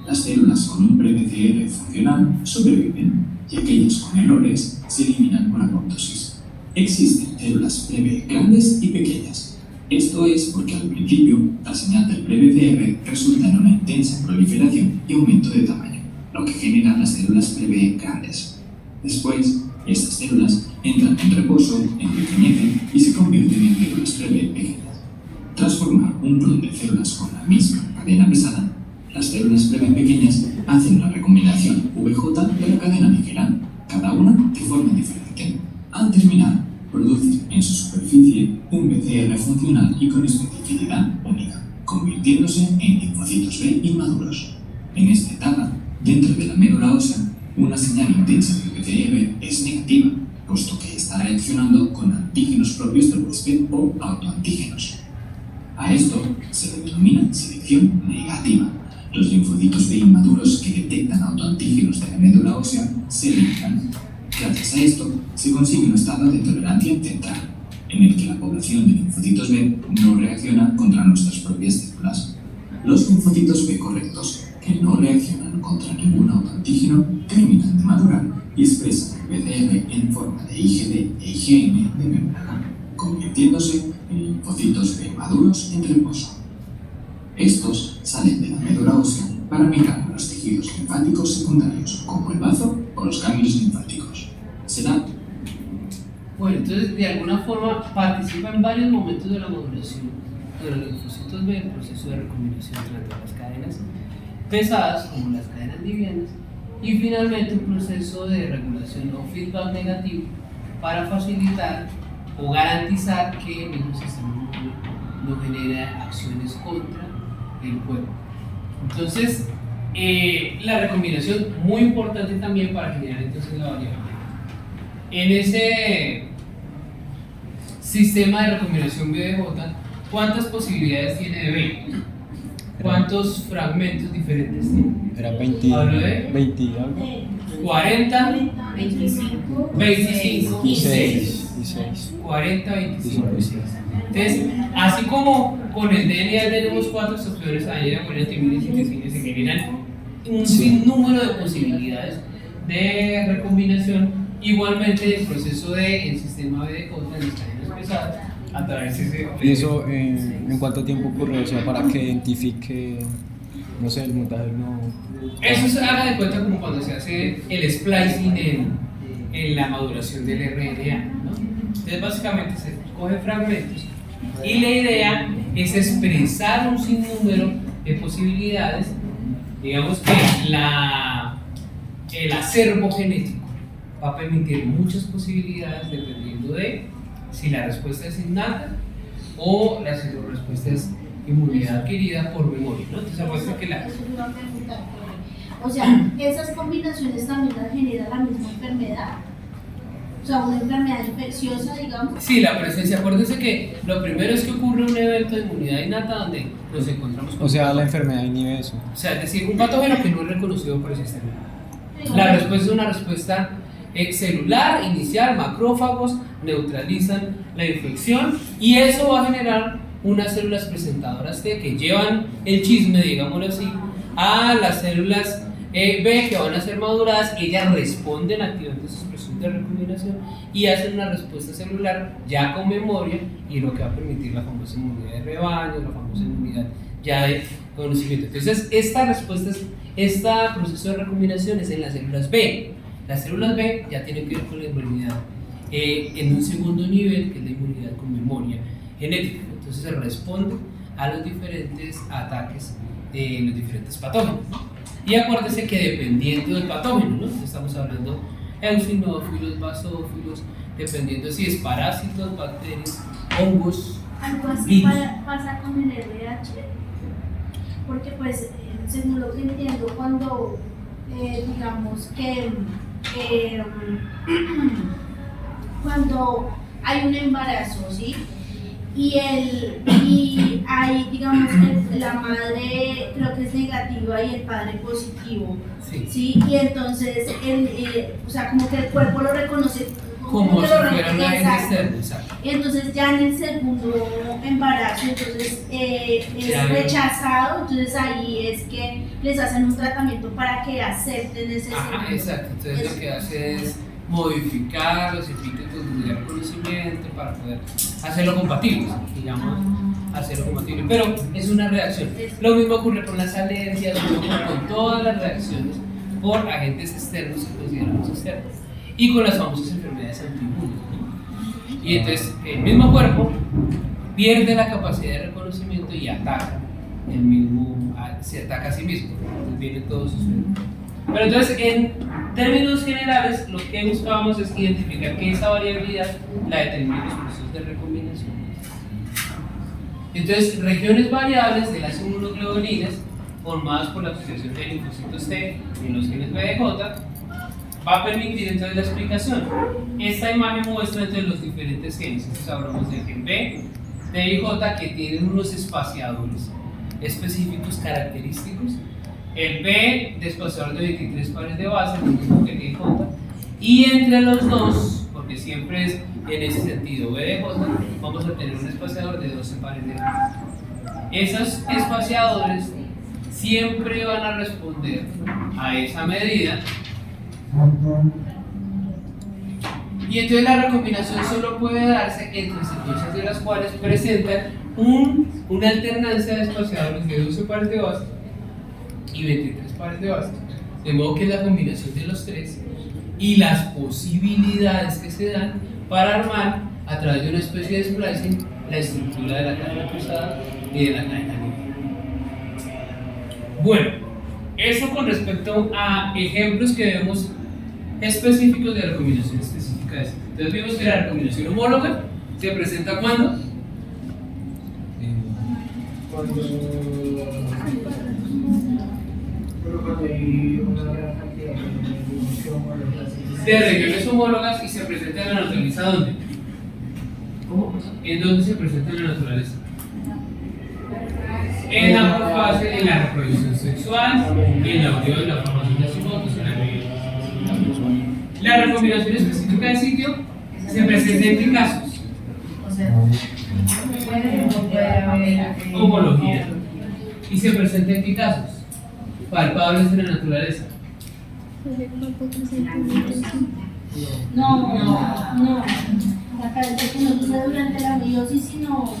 Las células con un pre-BCR funcional sobreviven y aquellas con errores se eliminan por apoptosis. Existen células pre-B grandes y pequeñas. Esto es porque al principio la señal del pre-BCR resulta en una intensa proliferación y aumento de tamaño, lo que genera las células pre-B grandes. Después, estas células entran en reposo, empequeñecen y se convierten en células pre-B pequeñas. Tras formar un clon de células con la misma cadena pesada, las células pre-B pequeñas hacen la recombinación VJ de la cadena ligera, cada una de forma diferente. Al terminar, producen en su superficie un BCR funcional y con especificidad única, convirtiéndose en linfocitos B inmaduros. En esta etapa, dentro de la médula ósea, una señal intensa del BCR es negativa, puesto que está reaccionando con antígenos propios del huésped o autoantígenos. A esto se le denomina selección negativa. Los linfocitos B inmaduros que detectan autoantígenos de la médula ósea se eliminan. Gracias a esto, se consigue un estado de tolerancia central, en el que la población de linfocitos B no reacciona contra nuestras propias células. Los linfocitos B correctos, que no reaccionan contra ningún autoantígeno, terminan de madurar y expresan el BCR en forma de IgD e IgM de membrana, convirtiéndose en linfocitos B maduros en reposo. Estos salen de la médula ósea para migrar a los tejidos linfáticos secundarios, como el bazo o los ganglios linfáticos. ¿Será? Bueno, entonces de alguna forma participa en varios momentos de la maduración de los linfocitos B, el proceso de recombinación entre las cadenas pesadas como las cadenas livianas, y finalmente un proceso de regulación o feedback negativo para facilitar o garantizar que el mismo sistema no genera acciones contra el cuerpo. Entonces, la recombinación muy importante también para generar entonces la variabilidad. en ese sistema de recombinación BDJ, ¿cuántas posibilidades tiene de B? ¿Cuántos fragmentos diferentes tiene? Era 20, Hablo de 20 y algo. 40, 25, 25 y 6. Y 6. 40, 25 y 6. Entonces, así como con el DNA tenemos 4 estructuras, ahí con el timina y citosina se generan un sinnúmero de posibilidades de recombinación. Igualmente, el proceso del sistema BDJ en las cadenas pesadas a través de ese. ¿Y eso en cuánto tiempo ocurre? O sea, para que identifique, no sé, el montaje no. Eso se haga de cuenta como cuando se hace el splicing en la maduración del RNA, ¿no? Entonces, básicamente se coge fragmentos y la idea es expresar un sinnúmero de posibilidades. Digamos que el acervo genético va a permitir muchas posibilidades dependiendo de si la respuesta es innata o la respuesta es inmunidad adquirida por memoria, ¿no? Entonces, acuérdense que Eso es una pregunta. O sea, ¿esas combinaciones también las genera la misma enfermedad? O sea, una enfermedad infecciosa, digamos. sí, la presencia, acuérdense que lo primero es que ocurre un evento de inmunidad innata donde nos encontramos con O sea, la enfermedad inhibe eso. o sea, es decir, un patógeno que no es reconocido por el sistema. La respuesta es una respuesta celular, inicial, macrófagos neutralizan la infección y eso va a generar unas células presentadoras T que llevan el chisme, digámoslo así, a las células B que van a ser maduradas. Ellas responden activando su expresión de recombinación y hacen una respuesta celular ya con memoria, y lo que va a permitir la famosa inmunidad de rebaño, la famosa inmunidad ya de conocimiento. Entonces, esta respuesta, este proceso de recombinación es en las células B. Las células B ya tienen que ver con la inmunidad en un segundo nivel, que es la inmunidad con memoria genética. Entonces, se responde a los diferentes ataques de los diferentes patógenos. Y acuérdense que dependiendo del patógeno, ¿no? Estamos hablando de eosinófilos, basófilos, dependiendo si es parásitos, bacterias, hongos. Algo así virus. pasa con el RH. Porque pues, según lo que entiendo, cuando digamos que cuando hay un embarazo, ¿sí? Y hay, digamos, la madre creo que es negativa y el padre positivo, Sí. ¿sí? Y entonces, o sea, como que el cuerpo lo reconoce Como que si lo fuera una exacto. externa, exacto. Y entonces ya en el segundo embarazo, entonces Ya. es rechazado, entonces ahí es que les hacen un tratamiento para que acepten ese Ajá, segundo. exacto. Entonces lo que hace es modificar los epítetos de reconocimiento para poder hacerlo compatible, digamos, hacerlo compatible. Pero es una reacción. Lo mismo ocurre con las alergias, lo mismo ocurre con todas las reacciones por agentes externos que consideramos externos. Y con las famosas enfermedades autoinmunes, ¿no? Y entonces el mismo cuerpo pierde la capacidad de reconocimiento y ataca se ataca a sí mismo. Entonces vienen todos sus fenómenos. Pero entonces, en términos generales, lo que buscábamos es identificar que esa variabilidad la determinan los procesos de recombinación. Entonces, regiones variables de las inmunoglobulinas formadas por la asociación de linfocitos T en los genes BDJ va a permitir entonces la explicación. Esta imagen muestra entonces los diferentes genes. Entonces hablamos del gen B, D y J, que tienen unos espaciadores específicos característicos. El B de espaciador de 23 pares de base, lo mismo que el D y J. Y entre los dos, porque siempre es en ese sentido B de J, vamos a tener un espaciador de 12 pares de base. Esos espaciadores siempre van a responder a esa medida. Y entonces la recombinación solo puede darse entre secuencias de las cuales presentan una alternancia de espaciadores de 12 pares de bases y 23 pares de bases, de modo que es la combinación de los tres y las posibilidades que se dan para armar a través de una especie de splicing la estructura de la cadena cruzada y de la cadena libre. Bueno, eso con respecto a ejemplos que vemos específicos de la recombinación específica de esto. Entonces vimos que la recombinación homóloga se presenta cuando Cuando hay una gran cantidad De regiones homólogas y se presenta en la naturaleza ¿dónde? ¿Cómo? ¿En dónde se presenta en la naturaleza? En la fase, en la reproducción sexual, en la unión, en la formación de cigotos, en la vida. La recombinación específica de sitio se presenta en qué casos? O sea, puede haber Homología. ¿Y se presenta en qué casos? Palpables en la naturaleza. No. La característica que no sucede durante la meiosis, sino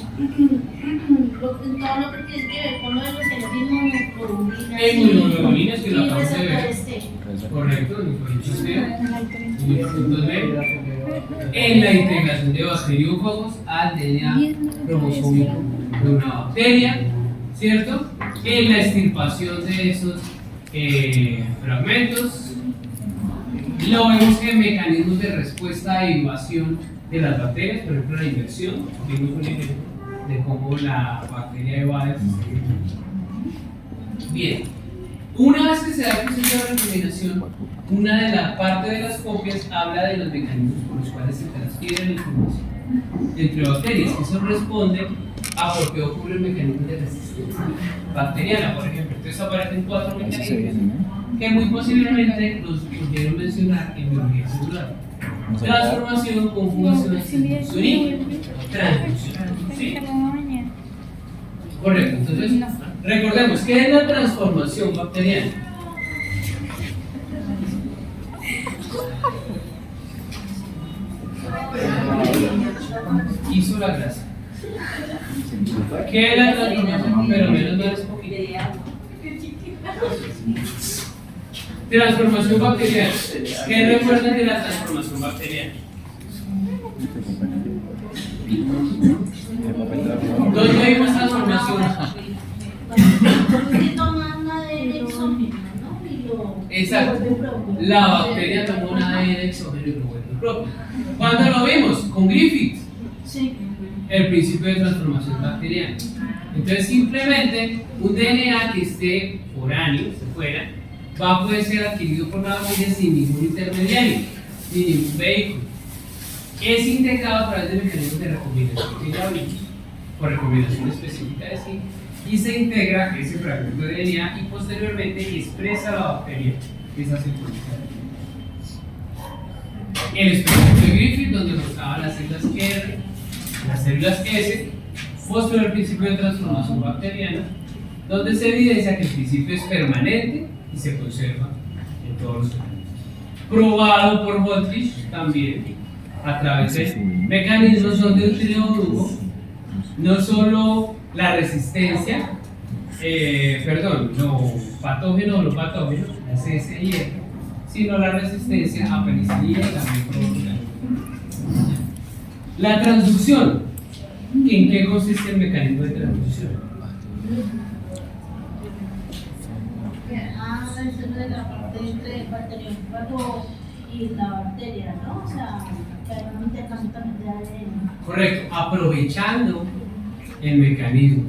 todo lo que tiene que ver con lo de los inmunoglobulinas. Inmunoglobulinas que lo y acabamos de ver. receptores. Correcto, en la integración de bacteriófagos al DNA cromosómico de una bacteria, ¿cierto? En la extirpación de esos fragmentos, lo vemos en mecanismos de respuesta a invasión de las bacterias, por ejemplo la inversión, vimos un ejemplo de cómo la bacteria evade. Bien, una vez que se da el proceso de recombinación, una de las partes de las copias habla de los mecanismos por los cuales se transfiere la información entre bacterias. Eso responde a por qué ocurre el mecanismo de resistencia bacteriana, por ejemplo. Entonces aparecen 4 mecanismos que muy posiblemente los pudieron mencionar en biología celular: transformación, conjugación, distribución y transducción. ¿Sí? Correcto. Entonces, recordemos, ¿qué es la transformación bacteriana? Hizo la grasa. ¿Qué es la transformación? Pero menos mal es poquito. Transformación bacteriana. ¿Qué recuerdan de la transformación bacteriana? ¿Dónde hay más transformación? Porque toman ADN exógeno, ¿no? Y lo Exacto. vuelven propio. La bacteria tomó un ADN exógeno y lo vuelve propio. ¿Cuándo lo vimos? Con Griffith. Sí. El principio de transformación bacteriana. Entonces, simplemente un DNA que esté foráneo, fuera, va a poder ser adquirido por la bacteria sin ningún intermediario, sin ningún vehículo. Es integrado a través de mecanismos de recombinación que ya vimos, por recombinación específica de sí, y se integra ese fragmento de DNA y posteriormente expresa a la bacteria esa secuencia. El experimento de Griffith, donde mostraba las células R, las células S, mostró el principio de transformación bacteriana, donde se evidencia que el principio es permanente y se conserva en todos los organismos. Probado por Goldfish también a través de mecanismos donde un triónugo no solo la resistencia, lo patógeno o lo patógeno, la CS y R, sino la resistencia a penicilina y también provoca. La transducción. ¿En qué consiste el mecanismo de transducción? Eso de la parte entre el bacteriófago y la bacteria, ¿no? O sea, que hay un intercambio también de ADN. Correcto, aprovechando el mecanismo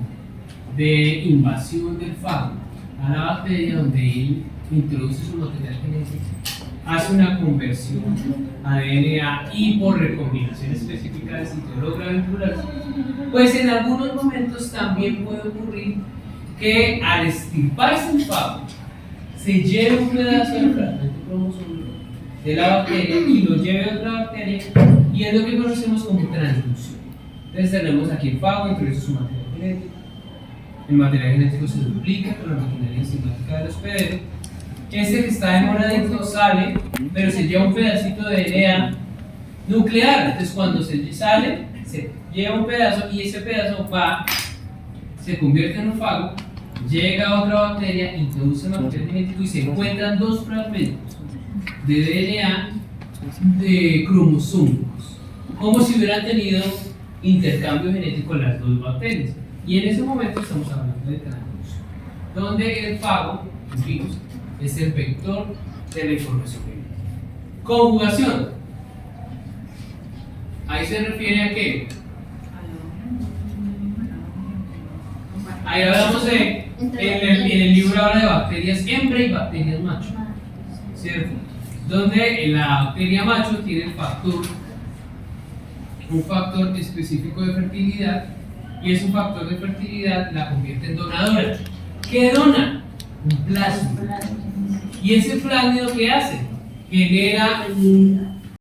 de invasión del fago a la bacteria, donde él introduce su material genético, hace una conversión a DNA y por recombinación específica de citologravínculas, pues en algunos momentos también puede ocurrir que al extirparse el fago se lleve un pedazo del fragmento cromosómico de la bacteria y lo lleve a otra bacteria, y es lo que conocemos como transducción. Entonces tenemos aquí el fago, introduce su material genético, el material genético se duplica con la maquinaria enzimática del hospedero. Ese que está demoradito sale, pero se lleva un pedacito de DNA nuclear. Entonces, cuando se sale, se lleva un pedazo y ese pedazo se convierte en un fago, llega a otra bacteria, introduce material genético y se encuentran 2 fragmentos de DNA de cromosómicos, como si hubieran tenido intercambio genético las 2 bacterias. Y en ese momento estamos hablando de transducción, donde el fago, el virus, es el vector de la información genética. Conjugación. Ahí se refiere a qué? Ahí hablamos de, en el libro habla de bacterias hembra y bacterias macho. ¿cierto? Donde la bacteria macho tiene un factor específico de fertilidad, y ese factor de fertilidad la convierte en donadora. ¿Qué dona? Un plásmido. ¿Y ese plásmido qué hace? Genera un